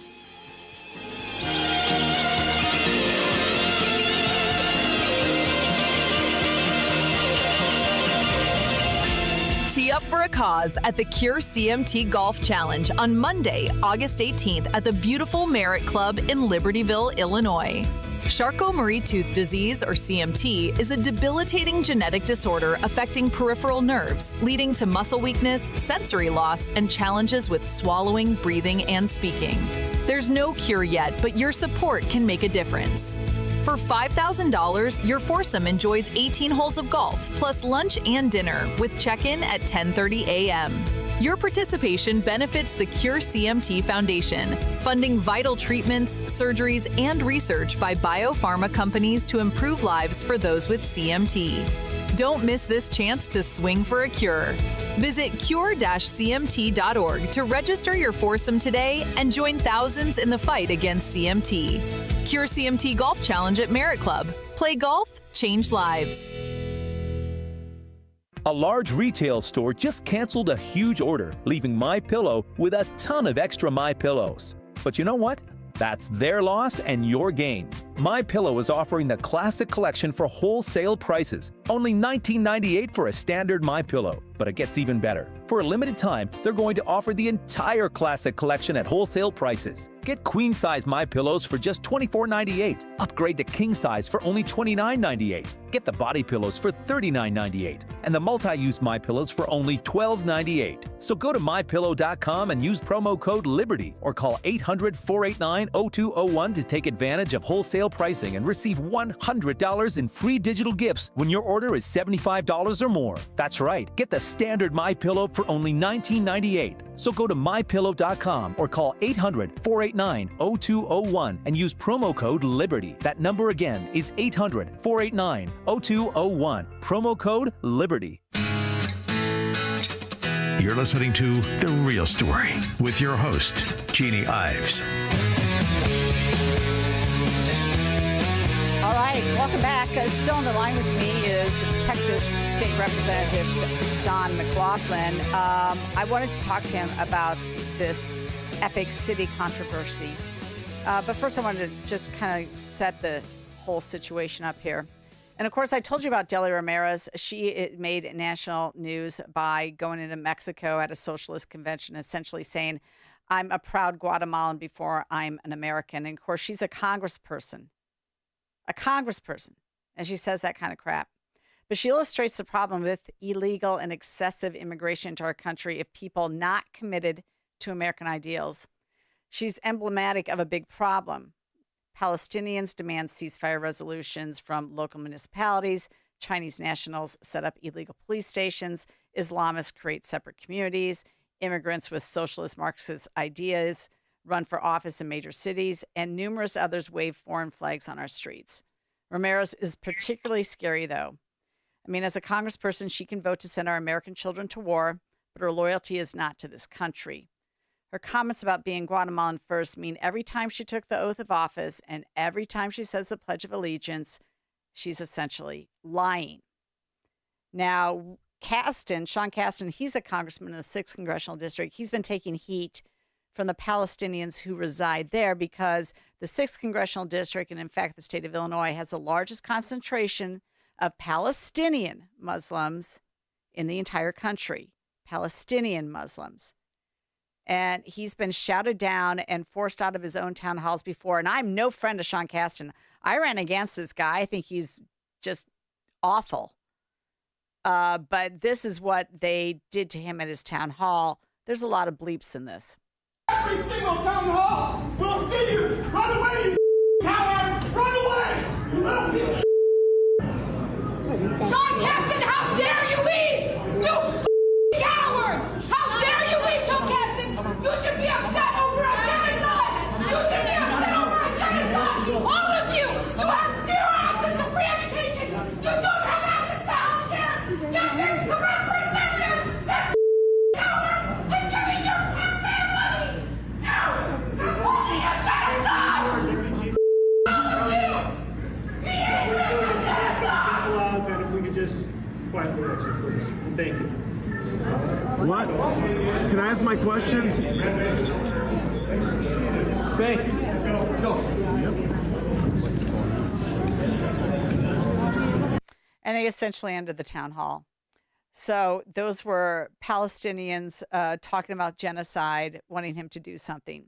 Speaker 12: Tee up for a cause at the Cure CMT Golf Challenge on Monday, August 18th at the beautiful Merritt Club in Libertyville, Illinois. Charcot-Marie-Tooth disease, or CMT, is a debilitating genetic disorder affecting peripheral nerves, leading to muscle weakness, sensory loss, and challenges with swallowing, breathing, and speaking. There's no cure yet, but your support can make a difference. For $5,000, your foursome enjoys 18 holes of golf, plus lunch and dinner, with check-in at 10:30 a.m. Your participation benefits the Cure CMT Foundation, funding vital treatments, surgeries, and research by biopharma companies to improve lives for those with CMT. Don't miss this chance to swing for a cure. Visit cure-cmt.org to register your foursome today and join thousands in the fight against CMT. Cure CMT Golf Challenge at Merritt Club. Play golf, change lives.
Speaker 13: A large retail store just canceled a huge order, leaving MyPillow with a ton of extra MyPillows. But you know what? That's their loss and your gain. MyPillow is offering the Classic Collection for wholesale prices. Only $19.98 for a standard MyPillow. But it gets even better. For a limited time, they're going to offer the entire Classic Collection at wholesale prices. Get queen-size MyPillows for just $24.98. Upgrade to king-size for only $29.98. Get the body pillows for $39.98. And the multi-use MyPillows for only $12.98. So go to MyPillow.com and use promo code LIBERTY or call 800-489-0201 to take advantage of wholesale pricing and receive $100 in free digital gifts when your order is $75 or more. That's right. Get the standard MyPillow for only $19.98. So go to MyPillow.com or call 800-489-0201 and use promo code LIBERTY. That number again is 800-489-0201. Promo code LIBERTY.
Speaker 6: You're listening to The Real Story with your host, Jeannie Ives.
Speaker 7: All right, welcome back. Still on the line with me is Texas State Representative Don McLaughlin. I wanted to talk to him about this Epic City controversy. But first I wanted to just kind of set the whole situation up here. And of course, I told you about Deli Ramirez. She made national news by going into Mexico at a socialist convention, essentially saying, I'm a proud Guatemalan before I'm an American. And of course, she's a congressperson. And she says that kind of crap. But she illustrates the problem with illegal and excessive immigration into our country if people not committed to American ideals. She's emblematic of a big problem. Palestinians demand ceasefire resolutions from local municipalities. Chinese nationals set up illegal police stations. Islamists create separate communities. Immigrants with socialist Marxist ideas run for office in major cities, and numerous others wave foreign flags on our streets. Ramirez is particularly scary, though. I mean, as a congressperson, she can vote to send our American children to war, but her loyalty is not to this country. Her comments about being Guatemalan first mean every time she took the oath of office and every time she says the Pledge of Allegiance, she's essentially lying. Now, Sean Casten, he's a congressman in the 6th Congressional District. He's been taking heat from the Palestinians who reside there because the 6th Congressional District, and in fact, the state of Illinois, has the largest concentration of Palestinian Muslims in the entire country, Palestinian Muslims. And he's been shouted down and forced out of his own town halls before. And I'm no friend of Sean Casten. I ran against this guy. I think he's just awful. But this is what they did to him at his town hall. There's a lot of bleeps in this.
Speaker 14: Every single town hall will see you. Run away, you coward. Run away, you little piece of
Speaker 15: Sean Casten, how dare you leave? You coward! How dare you leave, Sean Casten? You should be upset over a genocide! You should be upset over a genocide! All of you! You have zero access to free education! You don't have access to health care! Get this correct perception! That coward is giving your campaign money! You're holding a genocide! All of you! He is a genocide!
Speaker 16: That if we could just quiet the rest, please. Thank you. What? Can I ask my question? Thank you.
Speaker 7: And they essentially ended the town hall. So those were Palestinians talking about genocide, wanting him to do something.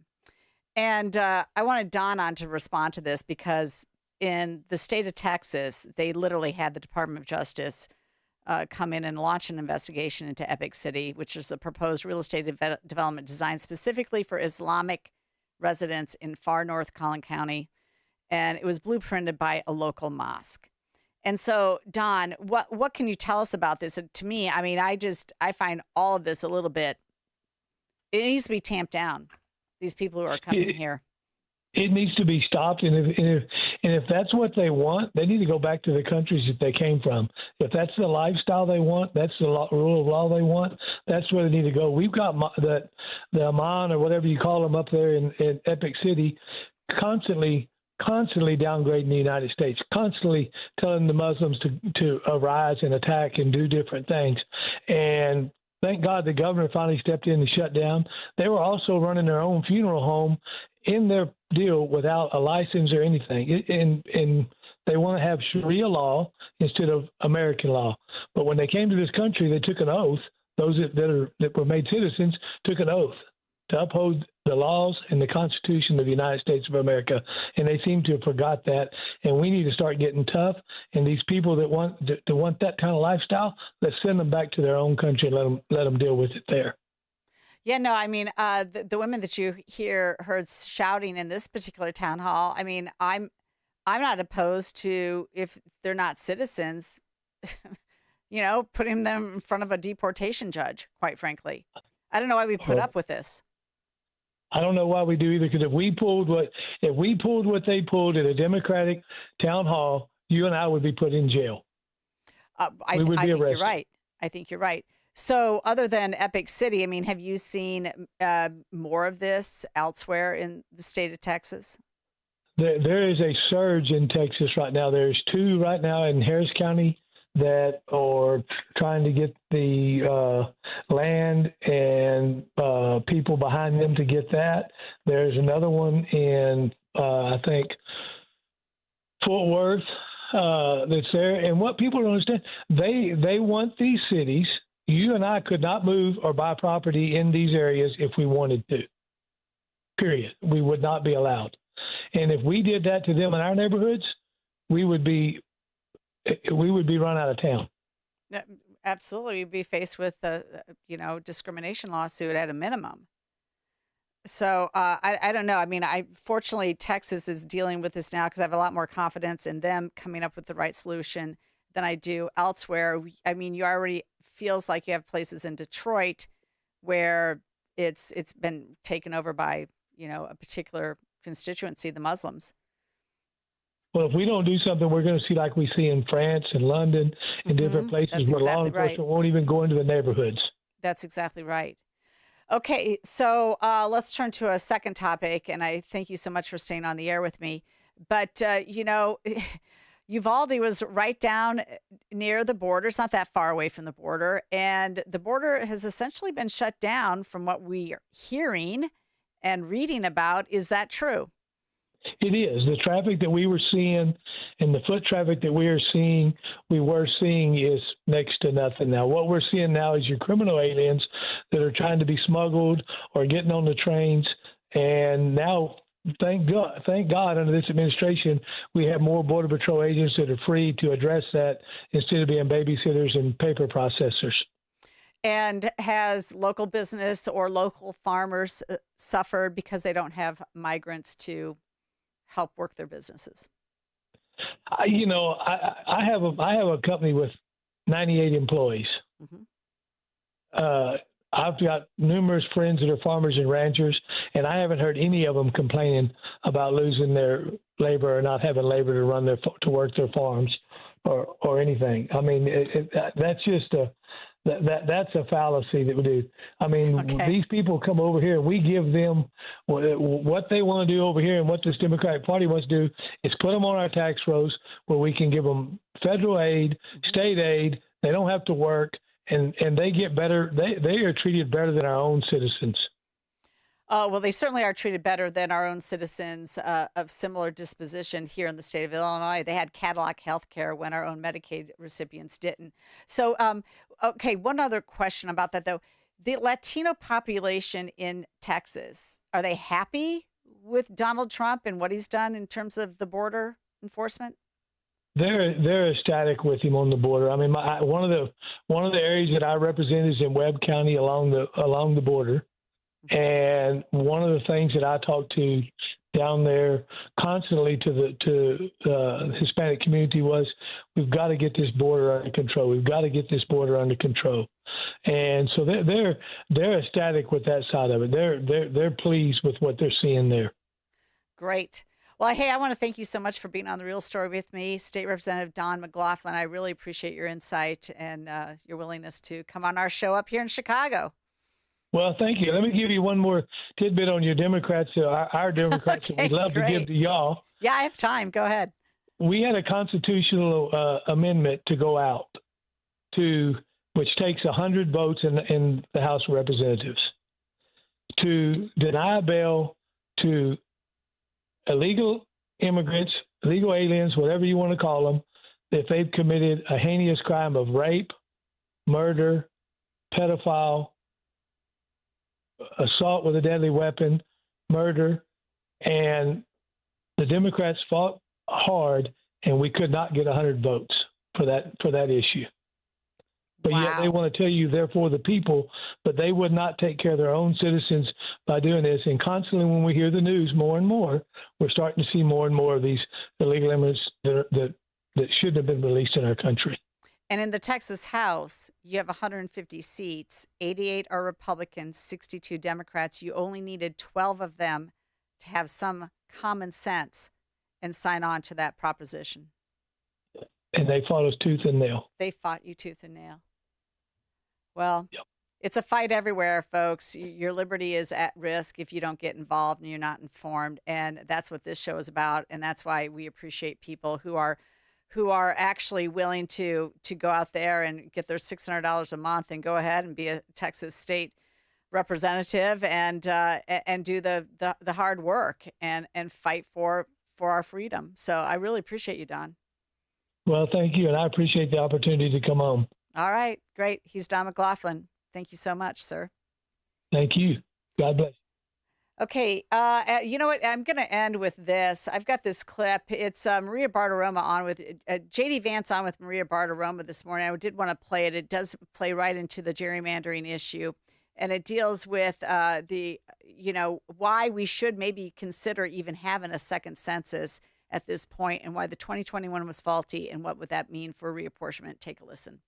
Speaker 7: And I wanted Don on to respond to this because in the state of Texas, they literally had the Department of Justice come in and launch an investigation into Epic City, which is a proposed real estate development designed specifically for Islamic residents in far north Collin County. And it was blueprinted by a local mosque. And so, Don, what can you tell us about this? To me, I mean, I find all of this a little bit, it needs to be tamped down, these people who are coming here.
Speaker 10: It needs to be stopped, and if that's what they want, they need to go back to the countries that they came from. If that's the lifestyle they want, that's the rule of law they want, that's where they need to go. We've got the Amman or whatever you call them up there in Epic City constantly downgrading the United States, constantly telling the Muslims to arise and attack and do different things. And thank God the governor finally stepped in and shut down. They were also running their own funeral home in their deal without a license or anything. And they want to have Sharia law instead of American law. But when they came to this country, they took an oath. Those that were made citizens took an oath to uphold the laws and the Constitution of the United States of America. And they seem to have forgot that. And we need to start getting tough. And these people that want that kind of lifestyle, let's send them back to their own country and let them deal with it there.
Speaker 7: Yeah, no, I mean, the women that you heard shouting in this particular town hall, I mean, I'm not opposed to, if they're not citizens, putting them in front of a deportation judge, quite frankly. I don't know why we put up with this.
Speaker 10: I don't know why we do either, because if we pulled what they pulled at a Democratic town hall, you and I would be put in jail.
Speaker 7: I think you're right. I think you're right. So other than Epic City, I mean, have you seen more of this elsewhere in the state of Texas?
Speaker 10: There is a surge in Texas right now. There's 2 right now in Harris County that are trying to get the land and people behind them to get that. There's another one in, I think, Fort Worth that's there. And what people don't understand, they want these cities. You and I could not move or buy property in these areas if we wanted to, period. We would not be allowed. And if we did that to them in our neighborhoods, we would be run out of town.
Speaker 7: Absolutely. We'd be faced with a discrimination lawsuit at a minimum. So I don't know. I mean, fortunately, Texas is dealing with this now because I have a lot more confidence in them coming up with the right solution than I do elsewhere. I mean, you already feels like you have places in Detroit where it's been taken over by, a particular constituency, the Muslims.
Speaker 10: Well, if we don't do something, we're going to see like we see in France and London and different places where law enforcement won't even go into the neighborhoods. That's
Speaker 7: exactly right. Okay, so let's turn to a second topic, and I thank you so much for staying on the air with me. But, Uvalde was right down near the border. It's not that far away from the border. And the border has essentially been shut down from what we are hearing and reading about. Is that true?
Speaker 10: It is. The traffic that we were seeing and the foot traffic that we were seeing is next to nothing now. What we're seeing now is your criminal aliens that are trying to be smuggled or getting on the trains. And now, thank God, under this administration, we have more Border Patrol agents that are free to address that instead of being babysitters and paper processors.
Speaker 7: And has local business or local farmers suffered because they don't have migrants to help work their businesses?
Speaker 10: I have a company with 98 employees.
Speaker 7: Mm-hmm.
Speaker 10: I've got numerous friends that are farmers and ranchers, and I haven't heard any of them complaining about losing their labor or not having labor to work their farms or anything. I mean, that's just that's a fallacy that we do. I mean, These people come over here and we give them what they want to do over here, and what this Democratic Party wants to do is put them on our tax rolls where we can give them federal aid, state aid. They don't have to work, and they get better. They are treated better than our own citizens.
Speaker 7: Well, they certainly are treated better than our own citizens of similar disposition here in the state of Illinois. They had Cadillac health care when our own Medicaid recipients didn't. So, okay, one other question about that, though. The Latino population in Texas, are they happy with Donald Trump and what he's done in terms of the border enforcement?
Speaker 10: They're ecstatic with him on the border. I mean, one of the areas that I represent is in Webb County along the border. And one of the things that I talk to down there constantly to the Hispanic community was, we've got to get this border under control. We've got to get this border under control. And so they're ecstatic with that side of it. They're pleased with what they're seeing there.
Speaker 7: Great. Well, hey, I want to thank you so much for being on The Real Story with me, State Representative Don McLaughlin. I really appreciate your insight and your willingness to come on our show up here in Chicago.
Speaker 10: Well, thank you. Let me give you one more tidbit on your Democrats, our Democrats, that we'd love to give to y'all.
Speaker 7: Yeah, I have time. Go ahead.
Speaker 10: We had a constitutional amendment to go out which takes 100 votes in the House of Representatives to deny bail to illegal immigrants, illegal aliens, whatever you want to call them, if they've committed a heinous crime of rape, murder, pedophile, assault with a deadly weapon, murder, and the Democrats fought hard, and we could not get 100 votes for that issue. But yet they want to tell you they're for the people, but they would not take care of their own citizens by doing this. And constantly, when we hear the news more and more, we're starting to see more and more of these illegal immigrants that shouldn't have been released in our country.
Speaker 7: And in the Texas House, you have 150 seats. 88 are Republicans, 62 Democrats. You only needed 12 of them to have some common sense and sign on to that proposition.
Speaker 10: And they fought us tooth and nail.
Speaker 7: They fought you tooth and nail. Well, It's a fight everywhere, folks. Your liberty is at risk if you don't get involved and you're not informed. And that's what this show is about. And that's why we appreciate people who are actually willing to go out there and get their $600 a month and go ahead and be a Texas state representative and do the hard work and fight for our freedom. So I really appreciate you, Don.
Speaker 10: Well, thank you. And I appreciate the opportunity to come on.
Speaker 7: All right. Great. He's Don McLaughlin. Thank you so much, sir.
Speaker 10: Thank you. God bless.
Speaker 7: Okay, you know what? I'm going to end with this. I've got this clip. It's Maria Bartiromo on with J.D. Vance on with Maria Bartiromo this morning. I did want to play it. It does play right into the gerrymandering issue, and it deals with why we should maybe consider even having a second census at this point, and why the 2021 was faulty, and what would that mean for reapportionment. Take a listen.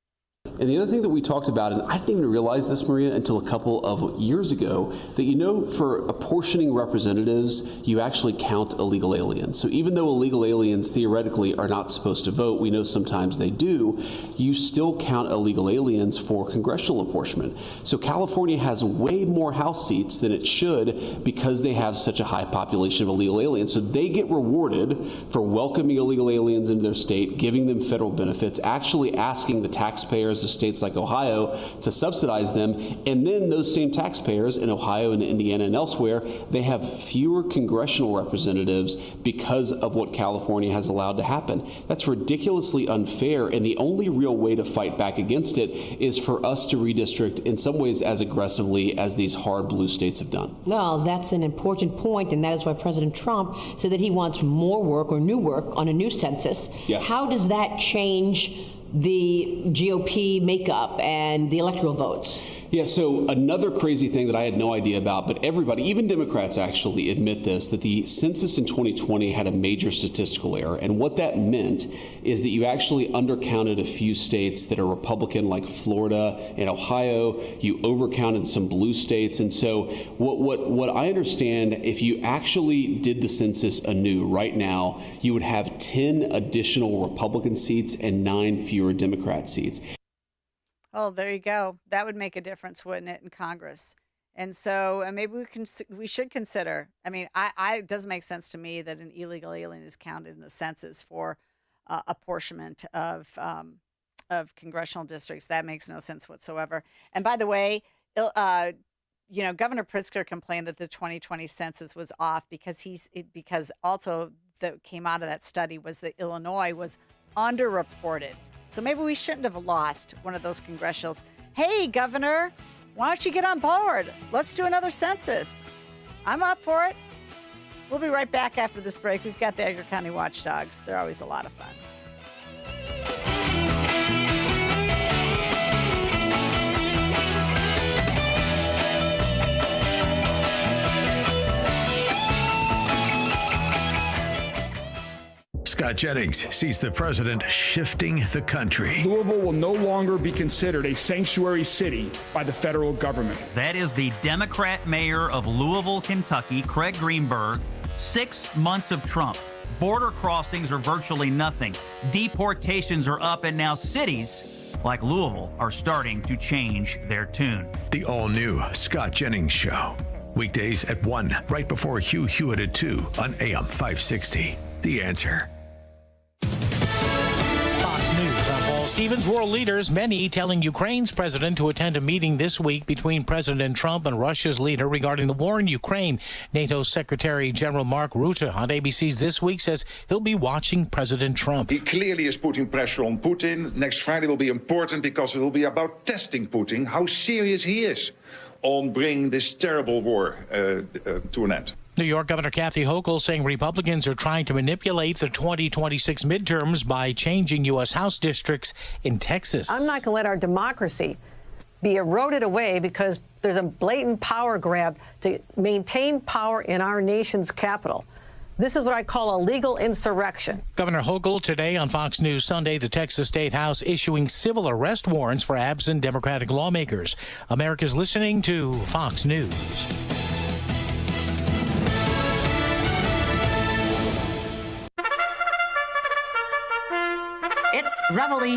Speaker 22: And the other thing that we talked about, and I didn't even realize this, Maria, until a couple of years ago, that for apportioning representatives, you actually count illegal aliens. So even though illegal aliens theoretically are not supposed to vote, we know sometimes they do, you still count illegal aliens for congressional apportionment. So California has way more House seats than it should because they have such a high population of illegal aliens. So they get rewarded for welcoming illegal aliens into their state, giving them federal benefits, actually asking the taxpayer taxpayers of states like Ohio to subsidize them. And then those same taxpayers in Ohio and Indiana and elsewhere, they have fewer congressional representatives because of what California has allowed to happen. That's ridiculously unfair, and the only real way to fight back against it is for us to redistrict in some ways as aggressively as these hard blue states have done.
Speaker 1: Well, that's an important point, and that is why President Trump said that he wants more work or new work on a new census.
Speaker 22: Yes.
Speaker 1: How does that change the GOP makeup and the electoral votes?
Speaker 22: Yeah, so another crazy thing that I had no idea about, but everybody, even Democrats actually admit this, that the census in 2020 had a major statistical error. And what that meant is that you actually undercounted a few states that are Republican, like Florida and Ohio. You overcounted some blue states. And so what I understand, if you actually did the census anew right now, you would have 10 additional Republican seats and 9 fewer Democrat seats.
Speaker 7: Oh, there you go. That would make a difference, wouldn't it, in Congress? And so maybe we should consider. I mean, it doesn't make sense to me that an illegal alien is counted in the census for apportionment of congressional districts. That makes no sense whatsoever. And by the way, Governor Pritzker complained that the 2020 census was off because also that came out of that study was that Illinois was underreported. So maybe we shouldn't have lost one of those congressionals. Hey, Governor, why don't you get on board? Let's do another census. I'm up for it. We'll be right back after this break. We've got the Edgar County Watchdogs. They're always a lot of fun.
Speaker 6: Scott Jennings sees the president shifting the country.
Speaker 17: Louisville will no longer be considered a sanctuary city by the federal government.
Speaker 18: That is the Democrat mayor of Louisville, Kentucky, Craig Greenberg. 6 months of Trump. Border crossings are virtually nothing. Deportations are up, and now cities like Louisville are starting to change their tune.
Speaker 6: The all-new Scott Jennings Show. Weekdays at 1, right before Hugh Hewitt at 2 on AM 560. The Answer.
Speaker 19: Stevens, world leaders, many telling Ukraine's president to attend a meeting this week between President Trump and Russia's leader regarding the war in Ukraine. NATO Secretary General Mark Rutte on ABC's This Week says he'll be watching President Trump.
Speaker 25: He clearly is putting pressure on Putin. Next Friday will be important because it will be about testing Putin, how serious he is on bringing this terrible war to an end.
Speaker 19: New York Governor Kathy Hochul saying Republicans are trying to manipulate the 2026 midterms by changing U.S. House districts in Texas.
Speaker 26: I'm not going to let our democracy be eroded away because there's a blatant power grab to maintain power in our nation's capital. This is what I call a legal insurrection.
Speaker 19: Governor Hochul today on Fox News Sunday, the Texas State House issuing civil arrest warrants for absent Democratic lawmakers. America's listening to Fox News.
Speaker 27: It's Reveille.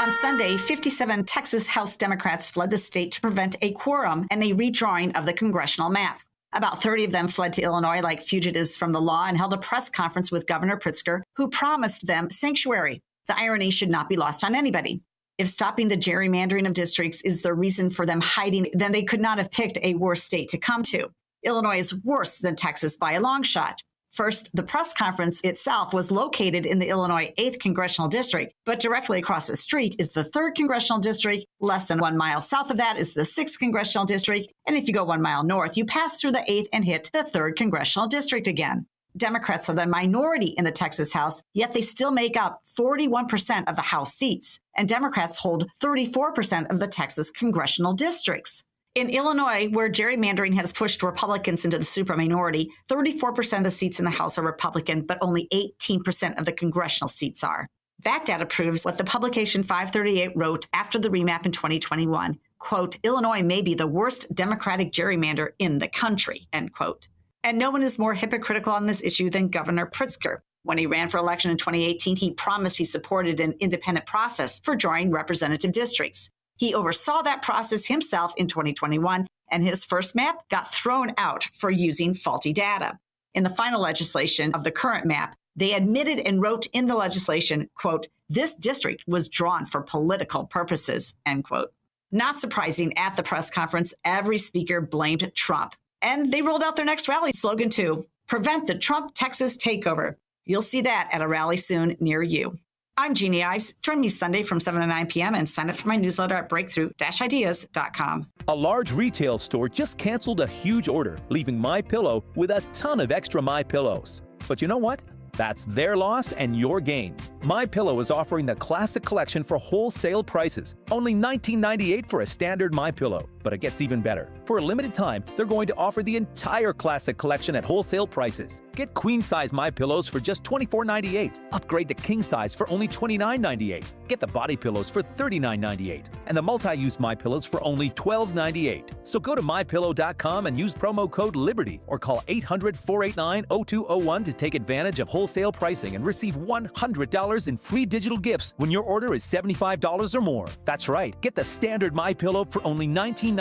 Speaker 27: On Sunday, 57 Texas House Democrats fled the state to prevent a quorum and a redrawing of the congressional map. About 30 of them fled to Illinois like fugitives from the law and held a press conference with Governor Pritzker, who promised them sanctuary. The irony should not be lost on anybody. If stopping the gerrymandering of districts is the reason for them hiding, then they could not have picked a worse state to come to. Illinois is worse than Texas by a long shot. First, the press conference itself was located in the Illinois 8th Congressional District, but directly across the street is the 3rd Congressional District. Less than 1 mile south of that is the 6th Congressional District. And if you go 1 mile north, you pass through the 8th and hit the 3rd Congressional District again. Democrats are the minority in the Texas House, yet they still make up 41% of the House seats. And Democrats hold 34% of the Texas congressional districts. In Illinois, where gerrymandering has pushed Republicans into the superminority, 34% of the seats in the House are Republican, but only 18% of the congressional seats are. That data proves what the publication 538 wrote after the remap in 2021. Quote, Illinois may be the worst Democratic gerrymander in the country, end quote. And no one is more hypocritical on this issue than Governor Pritzker. When he ran for election in 2018, he promised he supported an independent process for drawing representative districts. He oversaw that process himself in 2021, and his first map got thrown out for using faulty data. In the final legislation of the current map, they admitted and wrote in the legislation, quote, This district was drawn for political purposes, end quote. Not surprising, at the press conference, every speaker blamed Trump. And they rolled out their next rally slogan, too: prevent the Trump Texas takeover. You'll see that at a rally soon near you. I'm Jeannie Ives. Join me Sunday from 7 to 9 p.m. and sign up for my newsletter at breakthrough-ideas.com.
Speaker 13: A large retail store just canceled a huge order, leaving MyPillow with a ton of extra MyPillows. But you know what? That's their loss and your gain. MyPillow is offering the Classic Collection for wholesale prices. Only $19.98 for a standard MyPillow. But it gets even better. For a limited time, they're going to offer the entire Classic Collection at wholesale prices. Get queen-size MyPillows for just $24.98. Upgrade to king-size for only $29.98. Get the body pillows for $39.98. And the multi-use MyPillows for only $12.98. So go to MyPillow.com and use promo code LIBERTY or call 800-489-0201 to take advantage of wholesale pricing and receive $100 in free digital gifts when your order is $75 or more. That's right. Get the standard MyPillow for only $19.98.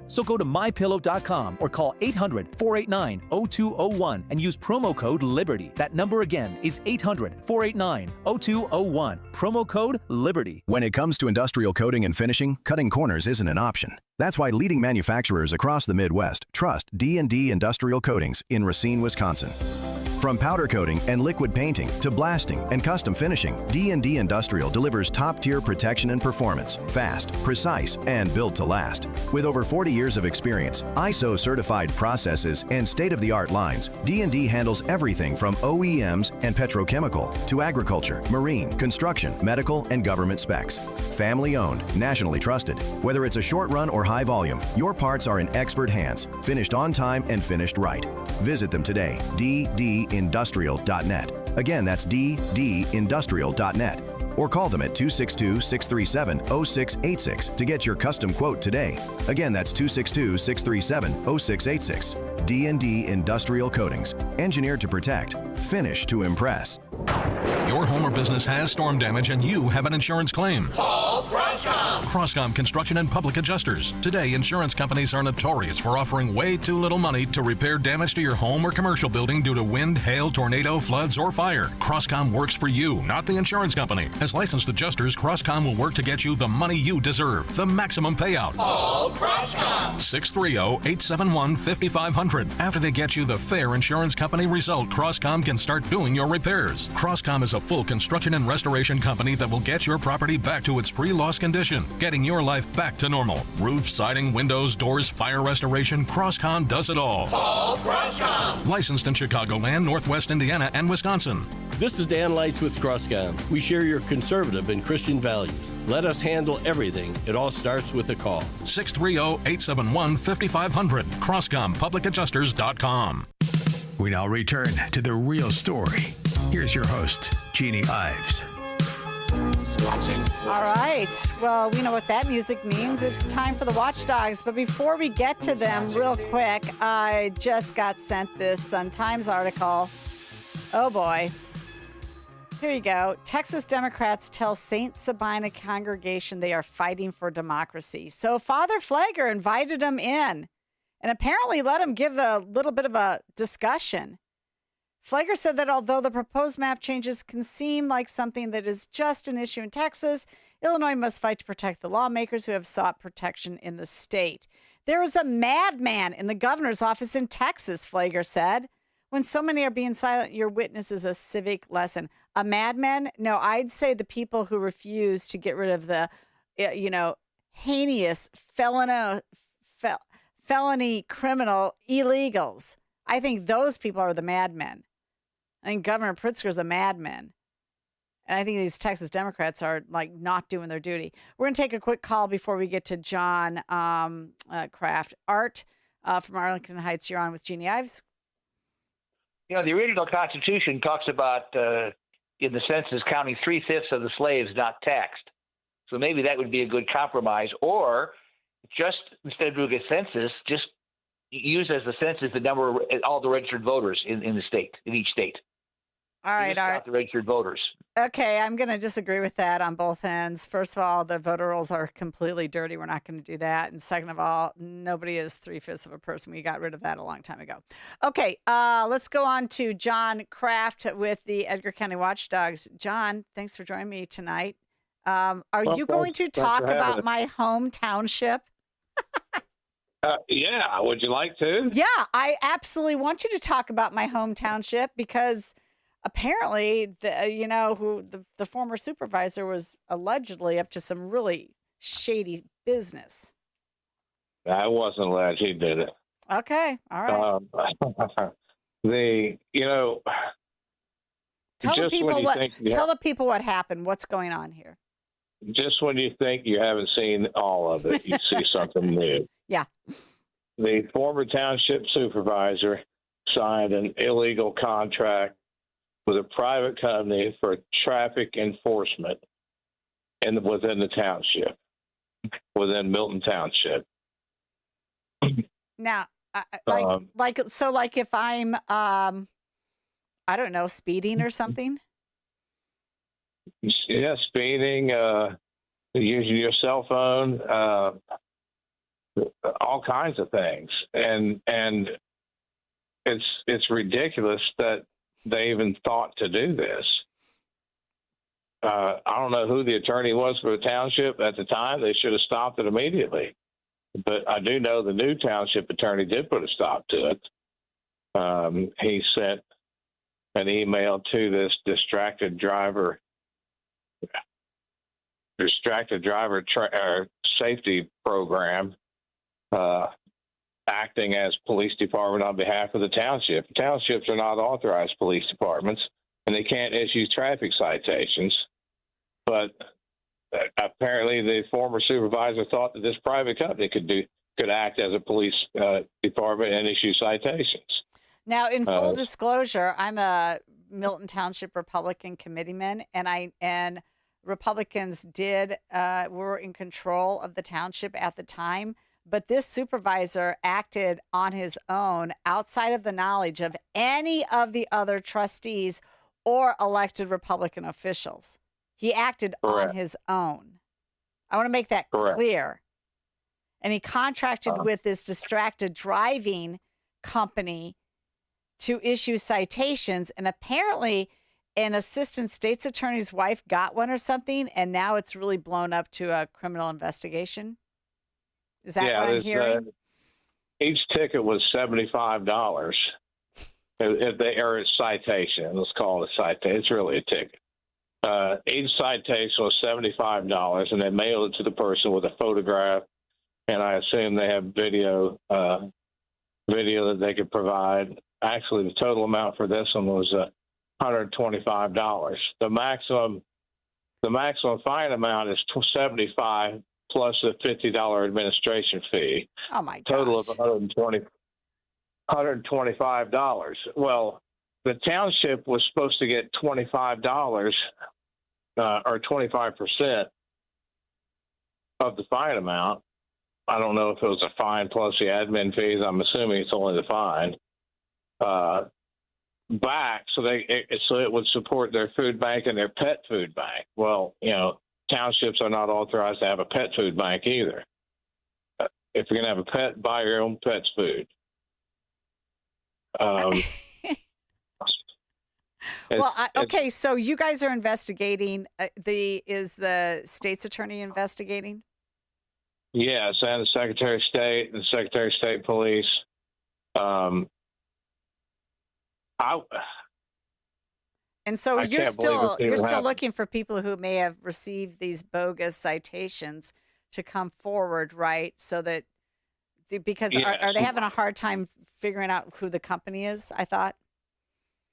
Speaker 13: So go to MyPillow.com or call 800-489-0201 and use promo code LIBERTY. That number again is 800-489-0201. Promo code LIBERTY.
Speaker 2: When it comes to industrial coating and finishing, cutting corners isn't an option. That's why leading manufacturers across the Midwest trust D&D Industrial Coatings in Racine, Wisconsin. From powder coating and liquid painting to blasting and custom finishing, D&D Industrial delivers top-tier protection and performance, fast, precise, and built to last. With over 40 years of experience, ISO-certified processes, and state-of-the-art lines, D&D handles everything from OEMs and petrochemical to agriculture, marine, construction, medical, and government specs. Family-owned, nationally trusted. Whether it's a short run or high volume, your parts are in expert hands, finished on time and finished right. Visit them today, ddindustrial.net. Again, that's ddindustrial.net. Or call them at 262-637-0686 to get your custom quote today. Again, that's 262-637-0686. D&D Industrial Coatings. Engineered to protect. Finished to impress.
Speaker 3: Your home or business has storm damage and you have an insurance claim.
Speaker 14: Call Crosscom.
Speaker 3: Crosscom Construction and Public Adjusters. Today, insurance companies are notorious for offering way too little money to repair damage to your home or commercial building due to wind, hail, tornado, floods, or fire. Crosscom works for you, not the insurance company. As licensed adjusters, Crosscom will work to get you the money you deserve, the maximum payout.
Speaker 14: Call Crosscom.
Speaker 3: 630-871-5500. After they get you the fair insurance company result, Crosscom can start doing your repairs. Crosscom is a full construction and restoration company that will get your property back to its pre-loss condition, getting your life back to normal. Roof, siding, windows, doors, fire restoration, Crosscom does it all.
Speaker 14: Call Crosscom.
Speaker 3: Licensed in Chicagoland, Northwest Indiana, and Wisconsin.
Speaker 11: This is Dan Leitz with Crosscom. We share your conservative and Christian values. Let us handle everything. It all starts with a call.
Speaker 3: 630-871-5500. CrosscomPublicAdjusters.com.
Speaker 6: We now return to the real story. Here's your host, Jeannie Ives.
Speaker 7: All right. Well, we know what that music means. It's time for the Watchdogs. But before we get to them, real quick, I just got sent this Sun-Times article. Oh, boy. Here you go. Texas Democrats tell St. Sabina congregation they are fighting for democracy. So Father Flagger invited them in and apparently let him give a little bit of a discussion. Flagger said that although the proposed map changes can seem like something that is just an issue in Texas, Illinois must fight to protect the lawmakers who have sought protection in the state. There is a madman in the governor's office in Texas, Flagger said. When so many are being silent, your witness is a civic lesson. A madman? No, I'd say the people who refuse to get rid of the, heinous felony criminal illegals. I think those people are the madmen. I think Governor Pritzker's a madman. And I think these Texas Democrats are not doing their duty. We're going to take a quick call before we get to John Kraft. Art from Arlington Heights, you're on with Jeannie Ives.
Speaker 20: The original Constitution talks about, in the census, counting 3/5 of the slaves not taxed. So maybe that would be a good compromise. Or just instead of doing a census, just use as the census the number of all the registered voters in the state, in each state.
Speaker 7: All right,
Speaker 20: just got the registered voters.
Speaker 7: Okay, I'm going to disagree with that on both ends. First of all, the voter rolls are completely dirty. We're not going to do that. And second of all, nobody is 3/5 of a person. We got rid of that a long time ago. Okay, let's go on to John Kraft with the Edgar County Watchdogs. John, thanks for joining me tonight. Are you going to talk about my home township?
Speaker 4: Yeah, would you like to?
Speaker 7: Yeah, I absolutely want you to talk about my home township because apparently, the former supervisor was allegedly up to some really shady business.
Speaker 4: I wasn't alleged he did it.
Speaker 7: Okay, all right. Tell the people what happened. What's going on here?
Speaker 4: Just when you think you haven't seen all of it, you see something new.
Speaker 7: Yeah.
Speaker 4: The former township supervisor signed an illegal contract with a private company for traffic enforcement within the township, within Milton Township.
Speaker 7: Now, like if I'm, I don't know, speeding or something.
Speaker 4: Yeah, speeding, using your cell phone, all kinds of things, and it's ridiculous that they even thought to do this. I don't know who the attorney was for the township at the time. They should have stopped it immediately. But I do know the new township attorney did put a stop to it. He sent an email to this distracted driver safety program, acting as police department on behalf of the township. Townships are not authorized police departments, and they can't issue traffic citations. But apparently, the former supervisor thought that this private company could act as a police department and issue citations.
Speaker 7: Now, in full disclosure, I'm a Milton Township Republican committeeman, and Republicans were in control of the township at the time. But this supervisor acted on his own outside of the knowledge of any of the other trustees or elected Republican officials. He acted on his own. I want to make that clear. And he contracted with this distracted driving company to issue citations. And apparently an assistant state's attorney's wife got one or something, and now it's really blown up to a criminal investigation. Is that what I'm hearing?
Speaker 4: Each ticket was $75. If they are a citation, let's call it a citation. It's really a ticket. Each citation was $75, and they mailed it to the person with a photograph. And I assume they have video that they could provide. Actually, the total amount for this one was $125. The maximum fine amount is $75 plus a $50 administration fee.
Speaker 7: Oh my gosh.
Speaker 4: Total of $125. Well, the township was supposed to get $25 or 25% of the fine amount. I don't know if it was a fine plus the admin fees. I'm assuming it's only the fine. Back so it would support their food bank and their pet food bank. Well, townships are not authorized to have a pet food bank either. If you're going to have a pet, buy your own pet's food.
Speaker 7: Okay, so you guys are investigating. Is the state's attorney investigating?
Speaker 4: Yes, and the Secretary of State and the Secretary of State Police.
Speaker 7: And so you're still looking for people who may have received these bogus citations to come forward, right? So that because are they having a hard time figuring out who the company is? I thought.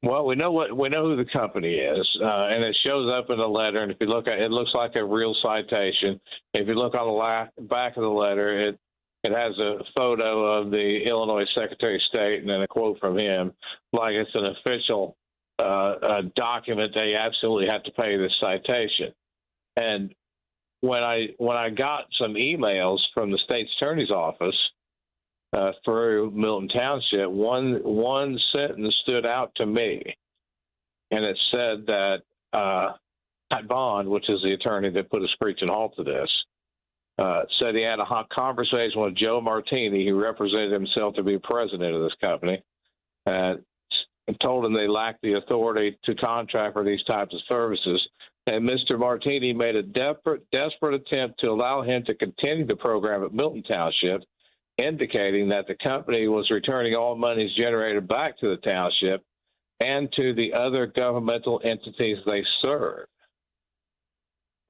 Speaker 4: Well, we know who the company is, and it shows up in the letter. And if you look at it, looks like a real citation. If you look on the back of the letter, it has a photo of the Illinois Secretary of State and then a quote from him, like it's an official document. They absolutely have to pay this citation. And when I got some emails from the state's attorney's office through Milton Township, one sentence stood out to me. and it said that Pat Bond, which is the attorney that put a screeching halt to this, said he had a hot conversation with Joe Martini, who represented himself to be president of this company, and told him they lacked the authority to contract for these types of services. And Mr. Martini made a desperate attempt to allow him to continue the program at Milton Township, indicating that the company was returning all monies generated back to the township and to the other governmental entities they serve.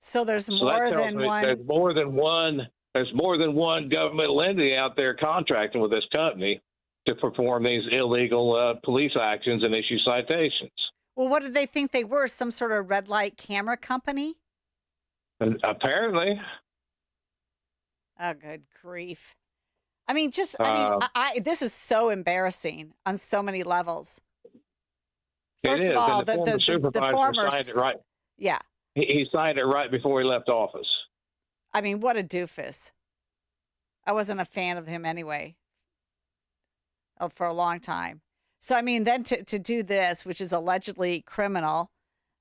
Speaker 7: So there's more than one.
Speaker 4: There's more than one. There's more than one governmental entity out there contracting with this company to perform these illegal police actions and issue citations.
Speaker 7: Well, what did they think they were? Some sort of red light camera company?
Speaker 4: And apparently.
Speaker 7: Oh, good grief. I mean, this is so embarrassing on so many levels. First of all, the former
Speaker 4: signed it right.
Speaker 7: Yeah.
Speaker 4: He signed it right before he left office.
Speaker 7: I mean, what a doofus. I wasn't a fan of him anyway. For a long time. So, I mean, then to do this, which is allegedly criminal,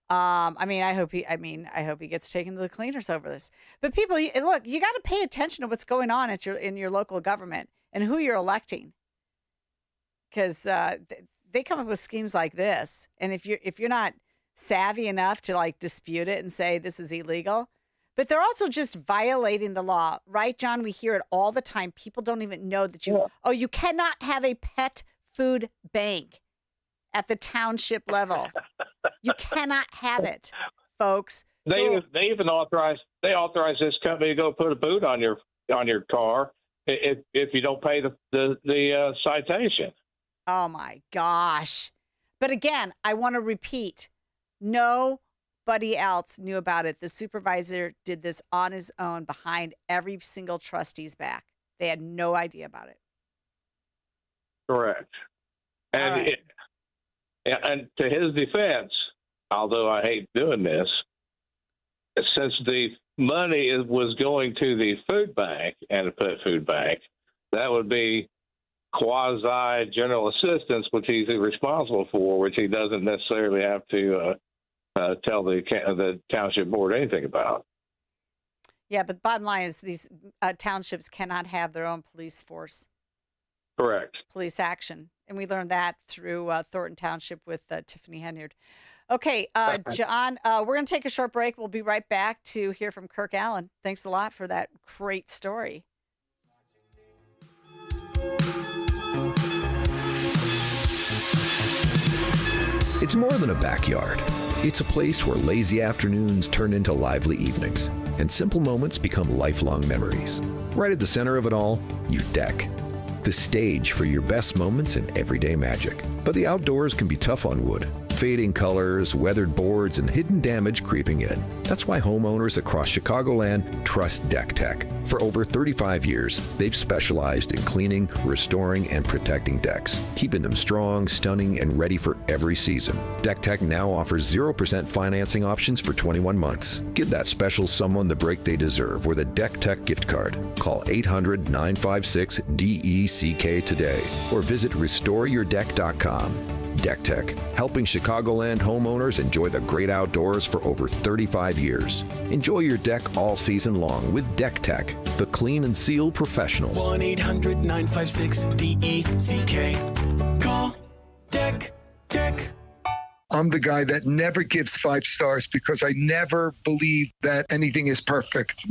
Speaker 7: I hope he gets taken to the cleaners over this. But people, look, you got to pay attention to what's going on in your local government and who you're electing. Because they come up with schemes like this. And if you're not savvy enough to like dispute it and say this is illegal, but they're also just violating the law, right, John? We hear it all the time. People don't even know that you cannot have a pet food bank at the township level. You cannot have it, folks.
Speaker 4: They even authorize this company to go put a boot on your car if you don't pay the citation.
Speaker 7: Oh my gosh! But again, I want to repeat: nobody else knew about it. The supervisor did this on his own behind every single trustee's back. They had no idea about it.
Speaker 4: Correct. And and to his defense, although I hate doing this, since the money was going to the food bank and the pet food bank, that would be quasi general assistance, which he's responsible for, which he doesn't necessarily have to tell the township board anything about.
Speaker 7: Yeah, but the bottom line is these townships cannot have their own police force.
Speaker 4: Correct.
Speaker 7: Police action. And we learned that through Thornton Township with Tiffany Henyard. Okay, John, we're going to take a short break. We'll be right back to hear from Kirk Allen. Thanks a lot for that great story.
Speaker 5: It's more than a backyard. It's a place where lazy afternoons turn into lively evenings, and simple moments become lifelong memories. Right at the center of it all, your deck. The stage for your best moments and everyday magic. But the outdoors can be tough on wood. Fading colors, weathered boards, and hidden damage creeping in. That's why homeowners across Chicagoland trust Deck Tech. For over 35 years, they've specialized in cleaning, restoring, and protecting decks, keeping them strong, stunning, and ready for every season. Deck Tech now offers 0% financing options for 21 months. Give that special someone the break they deserve with a Deck Tech gift card. Call 800-956-DECK today or visit restoreyourdeck.com. Deck Tech, helping Chicagoland homeowners enjoy the great outdoors for over 35 years. Enjoy your deck all season long with Deck Tech, the clean and seal professionals.
Speaker 8: 1-800-956-DECK. Call Deck Tech.
Speaker 9: I'm the guy that never gives 5 stars because I never believe that anything is perfect.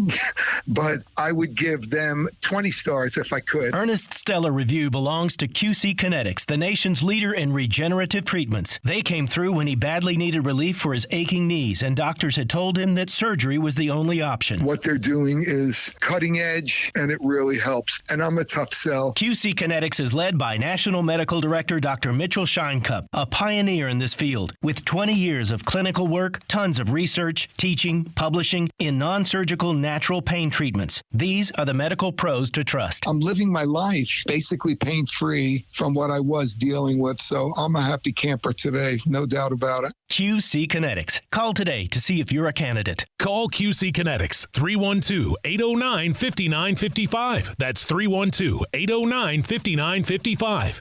Speaker 9: But I would give them 20 stars if I could.
Speaker 12: Ernest Stellar Review belongs to QC Kinetics, the nation's leader in regenerative treatments. They came through when he badly needed relief for his aching knees, and doctors had told him that surgery was the only option.
Speaker 9: What they're doing is cutting edge, and it really helps. And I'm a tough sell.
Speaker 12: QC Kinetics is led by National Medical Director Dr. Mitchell Scheinkup, a pioneer in this field. With 20 years of clinical work, tons of research, teaching, publishing in non-surgical natural pain treatments. These are the medical pros to trust.
Speaker 9: I'm living my life basically pain-free from what I was dealing with, so I'm a happy camper today, no doubt about it.
Speaker 12: QC Kinetics. Call today to see if you're a candidate.
Speaker 3: Call QC Kinetics, 312-809-5955. That's 312-809-5955.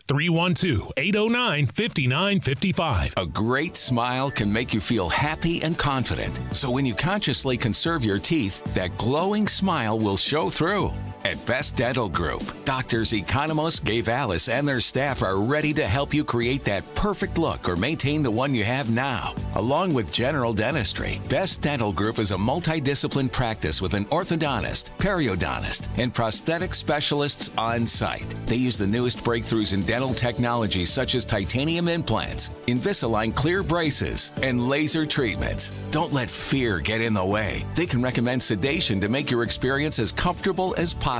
Speaker 3: 312-809-5955.
Speaker 5: A great
Speaker 1: great smile can make you feel happy and confident. So when you consciously conserve your teeth, that glowing smile will show through. At Best Dental Group, doctors Economos, Gavalis, and their staff are ready to help you create that perfect look or maintain the one you have now. Along with general dentistry, Best Dental Group is a multidiscipline practice with an orthodontist, periodontist, and prosthetic specialists on site. They use the newest breakthroughs in dental technology such as titanium implants, Invisalign clear braces, and laser treatments. Don't let fear get in the way. They can recommend sedation to make your experience as comfortable as possible.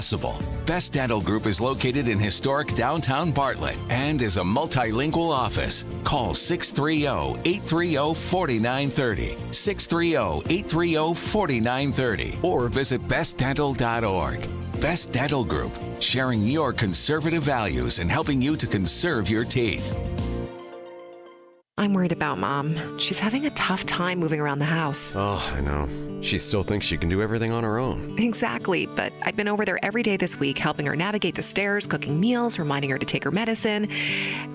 Speaker 1: Best Dental Group is located in historic downtown Bartlett and is a multilingual office. Call 630-830-4930, 630-830-4930, or visit bestdental.org. Best Dental Group, sharing your conservative values and helping you to conserve your teeth.
Speaker 10: I'm worried about Mom. She's having a tough time moving around the house.
Speaker 15: Oh, I know. She still thinks she can do everything on her own.
Speaker 10: Exactly, but I've been over there every day this week, helping her navigate the stairs, cooking meals, reminding her to take her medicine.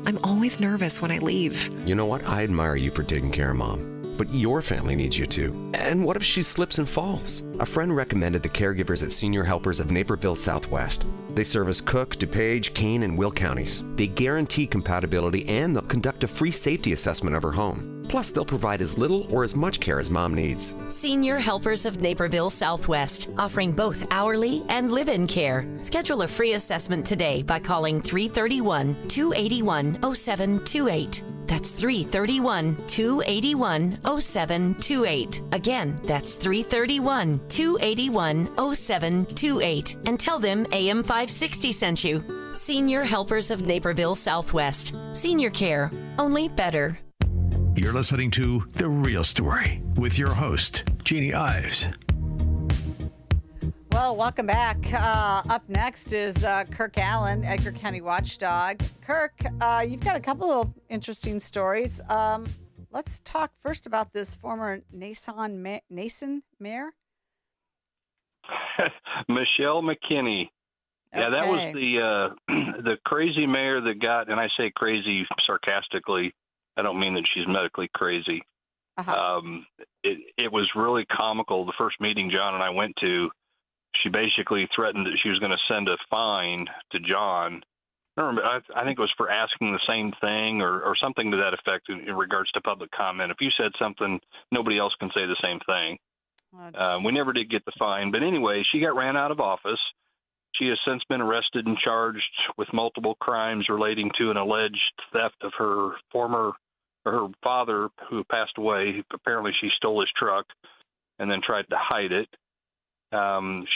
Speaker 10: I'm always nervous when I leave.
Speaker 15: You know what? I admire you for taking care of Mom. But your family needs you too. And what if she slips and falls? A friend recommended the caregivers at Senior Helpers of Naperville Southwest. They service Cook, DuPage, Kane, and Will counties. They guarantee compatibility and they'll conduct a free safety assessment of her home. Plus, they'll provide as little or as much care as Mom needs.
Speaker 16: Senior Helpers of Naperville Southwest, offering both hourly and live-in care. Schedule a free assessment today by calling 331-281-0728. That's 331-281-0728. Again, that's 331-281-0728. And tell them AM 560 sent you. Senior Helpers of Naperville Southwest. Senior care, only better.
Speaker 6: You're listening to The Real Story with your host, Jeannie Ives.
Speaker 7: Well, welcome back. Up next is Kirk Allen, Edgar County Watchdog. Kirk, you've got a couple of interesting stories. Let's talk first about this former Nason mayor.
Speaker 21: Michelle McKinney. Yeah, that was the crazy mayor that got, and I say crazy sarcastically. I don't mean that she's medically crazy. It was really comical. The first meeting John and I went to, she basically threatened that she was going to send a fine to John. I think it was for asking the same thing or something to that effect in regards to public comment. If you said something, nobody else can say the same thing. We never did get the fine. But anyway, she got ran out of office. She has since been arrested and charged with multiple crimes relating to an alleged theft of her father, who passed away. Apparently she stole his truck and then tried to hide it.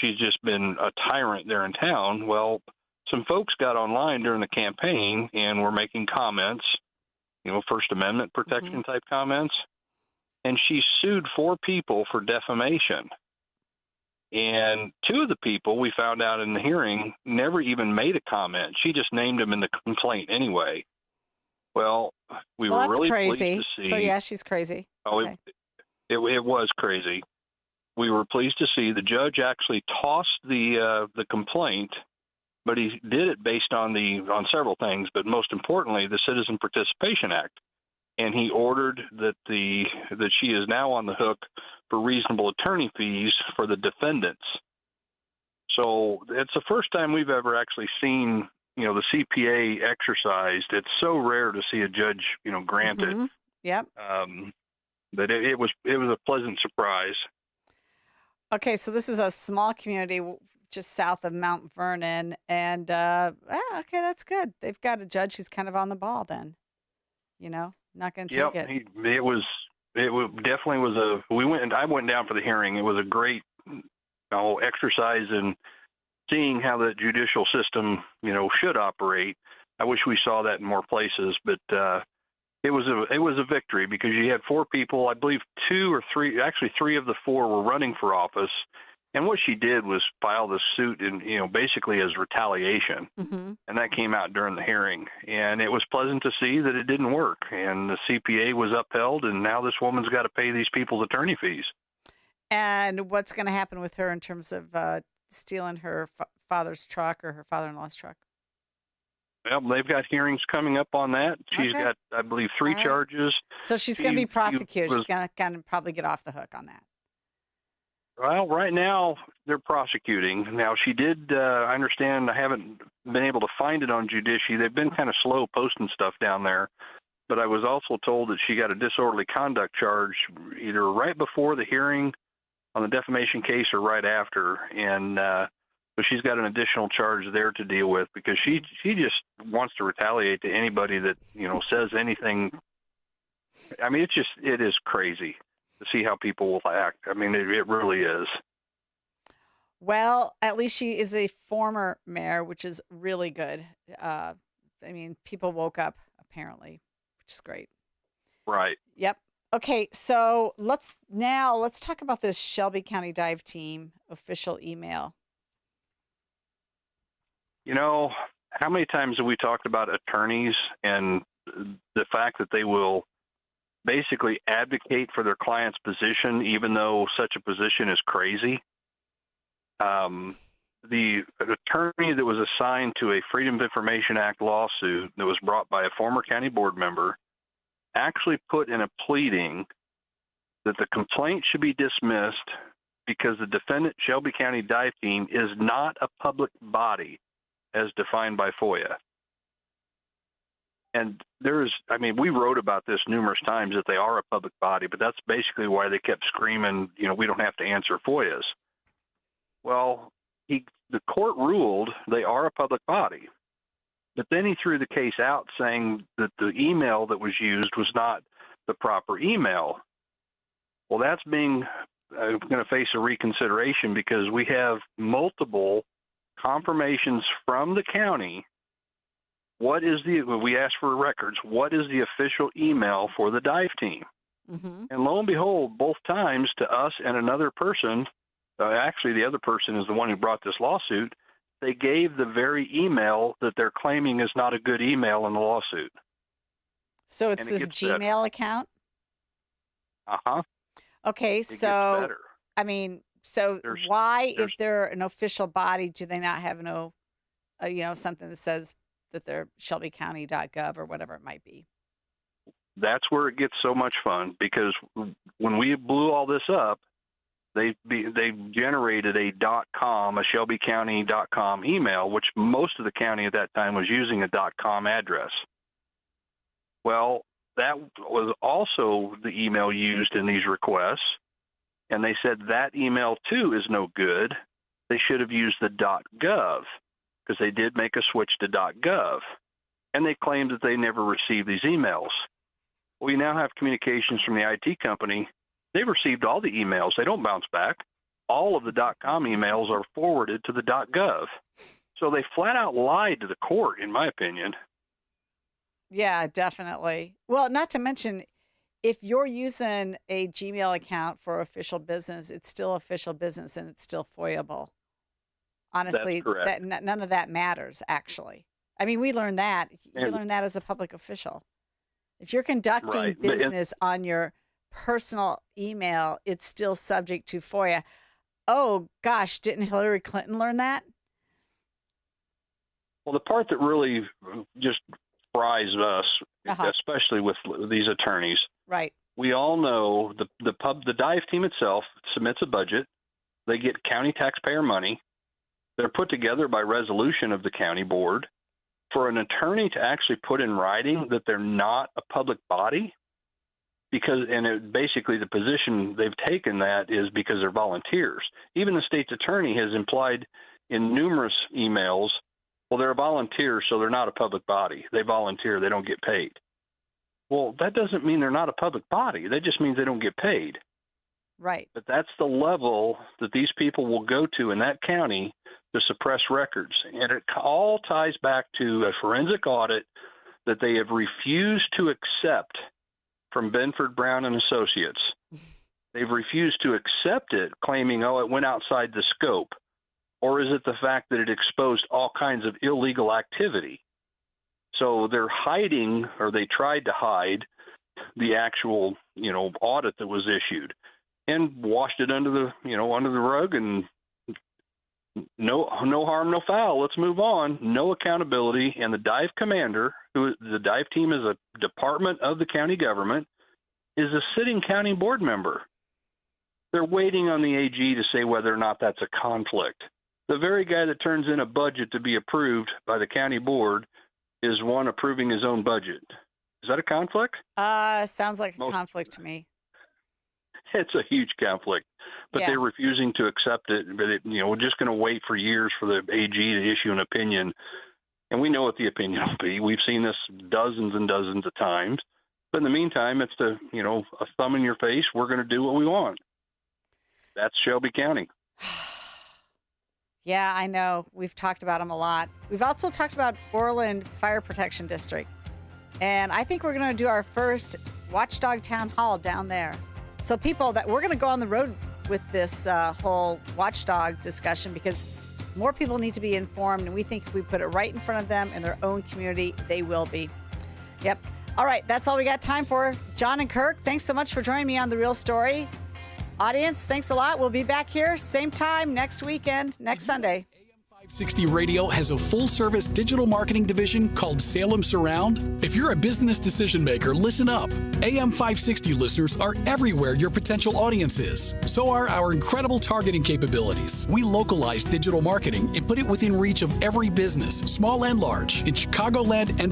Speaker 21: She's just been a tyrant there in town. Well, some folks got online during the campaign and were making comments, First Amendment protection type comments. And she sued 4 people for defamation. And 2 of the people, we found out in the hearing, never even made a comment. She just named them in the complaint anyway. Well, we were really
Speaker 7: crazy.
Speaker 21: Pleased to see.
Speaker 7: So yeah, she's crazy.
Speaker 21: Oh, okay. It was crazy. We were pleased to see the judge actually tossed the complaint, but he did it based on several things, but most importantly, the Citizen Participation Act. And he ordered that she is now on the hook for reasonable attorney fees for the defendants. So it's the first time we've ever actually seen, the CPA exercised. It's so rare to see a judge, grant it.
Speaker 7: Yep.
Speaker 21: But it was a pleasant surprise.
Speaker 7: Okay, so this is a small community just south of Mount Vernon, and okay, that's good. They've got a judge who's kind of on the ball. Then, not going to take it.
Speaker 21: It definitely was I went down for the hearing. It was a great exercise in seeing how the judicial system should operate. I wish we saw that in more places, but it was a victory because you had 4 people. I believe 2 or 3, actually 3 of the 4 were running for office. And what she did was file the suit in, basically as retaliation. And that came out during the hearing. And it was pleasant to see that it didn't work. And the CPA was upheld, and now this woman's got to pay these people's attorney fees.
Speaker 7: And what's going to happen with her in terms of stealing her father's truck or her father-in-law's truck?
Speaker 21: Well, they've got hearings coming up on that. She's got, I believe, 3 charges.
Speaker 7: So she's going to be prosecuted. She's going to probably get off the hook on that.
Speaker 21: Well, right now they're prosecuting. Now she did. I understand. I haven't been able to find it on Judici. They've been kind of slow posting stuff down there. But I was also told that she got a disorderly conduct charge either right before the hearing on the defamation case or right after, and so she's got an additional charge there to deal with because she just wants to retaliate to anybody that says anything. I mean, it is crazy to see how people will act. I mean, it really is.
Speaker 7: Well, at least she is a former mayor, which is really good. I mean, people woke up apparently, which is great.
Speaker 21: Right.
Speaker 7: Yep. Okay, so let's talk about this Shelby County Dive Team official email.
Speaker 21: How many times have we talked about attorneys and the fact that they will basically advocate for their client's position, even though such a position is crazy? The attorney that was assigned to a Freedom of Information Act lawsuit that was brought by a former county board member actually put in a pleading that the complaint should be dismissed because the defendant, Shelby County Dive Team, is not a public body as defined by FOIA. And we wrote about this numerous times that they are a public body, but that's basically why they kept screaming, we don't have to answer FOIAs. Well, the court ruled they are a public body, but then he threw the case out saying that the email that was used was not the proper email. Well, that's going to face a reconsideration because we have multiple confirmations from the county. We asked for records. What is the official email for the dive team? Mm-hmm. And lo and behold, both times to us and another person, actually the other person is the one who brought this lawsuit, they gave the very email that they're claiming is not a good email in the lawsuit.
Speaker 7: So it's this Gmail account?
Speaker 21: Uh-huh.
Speaker 7: Okay, so, I mean, why, if they're an official body, do they not have something that says that they're shelbycounty.gov or whatever it might be?
Speaker 21: That's where it gets so much fun because when we blew all this up, they generated a .com, a shelbycounty.com email, which most of the county at that time was using a .com address. Well, that was also the email used in these requests, and they said that email too is no good. They should have used the .gov because they did make a switch to .gov, and they claimed that they never received these emails. We now have communications from the IT company. They've received all the emails. They don't bounce back. All of the .com emails are forwarded to the .gov. So they flat out lied to the court, in my opinion.
Speaker 7: Yeah, definitely. Well, not to mention, if you're using a Gmail account for official business, it's still official business and it's still FOIAble. Honestly, none of that matters, actually. I mean, we learned that. You learn that as a public official. If you're conducting business on your personal email, it's still subject to FOIA. Oh, gosh, didn't Hillary Clinton learn that?
Speaker 21: Well, the part that really just fries us, especially with these attorneys,
Speaker 7: right?
Speaker 21: We all know the dive team itself submits a budget. They get county taxpayer money. They're put together by resolution of the county board. For an attorney to actually put in writing that they're not a public body, basically the position they've taken that is because they're volunteers. Even the state's attorney has implied in numerous emails, well, they're a volunteer, so they're not a public body. They volunteer, they don't get paid. Well, that doesn't mean they're not a public body. That just means they don't get paid.
Speaker 7: Right.
Speaker 21: But that's the level that these people will go to in that county to suppress records. And it all ties back to a forensic audit that they have refused to accept from Benford, Brown and Associates. They've refused to accept it, claiming, it went outside the scope. Or is it the fact that it exposed all kinds of illegal activity? So they're hiding, or they tried to hide, the actual, audit that was issued and washed it under the rug and No harm, no foul. Let's move on. No accountability. And the dive commander, the dive team is a department of the county government, is a sitting county board member. They're waiting on the AG to say whether or not that's a conflict. The very guy that turns in a budget to be approved by the county board is one approving his own budget. Is that a conflict?
Speaker 7: Sounds like a conflict to me.
Speaker 21: It's a huge conflict, but they're refusing to accept it. But we're just going to wait for years for the AG to issue an opinion, and we know what the opinion will be. We've seen this dozens and dozens of times. But in the meantime, it's a thumb in your face. We're going to do what we want. That's Shelby County.
Speaker 7: Yeah, I know. We've talked about them a lot. We've also talked about Orland Fire Protection District, and I think we're going to do our first Watchdog Town Hall down there. So people, that we're going to go on the road with this whole watchdog discussion, because more people need to be informed, and we think if we put it right in front of them in their own community, they will be. Yep. All right, that's all we got time for. John and Kirk, thanks so much for joining me on The Real Story. Audience, thanks a lot. We'll be back here same time next weekend, next Sunday.
Speaker 17: 560 Radio has a full-service digital marketing division called Salem Surround. If you're a business decision maker, listen up. AM 560 listeners are everywhere your potential audience is. So are our incredible targeting capabilities. We localize digital marketing and put it within reach of every business, small and large, in Chicagoland and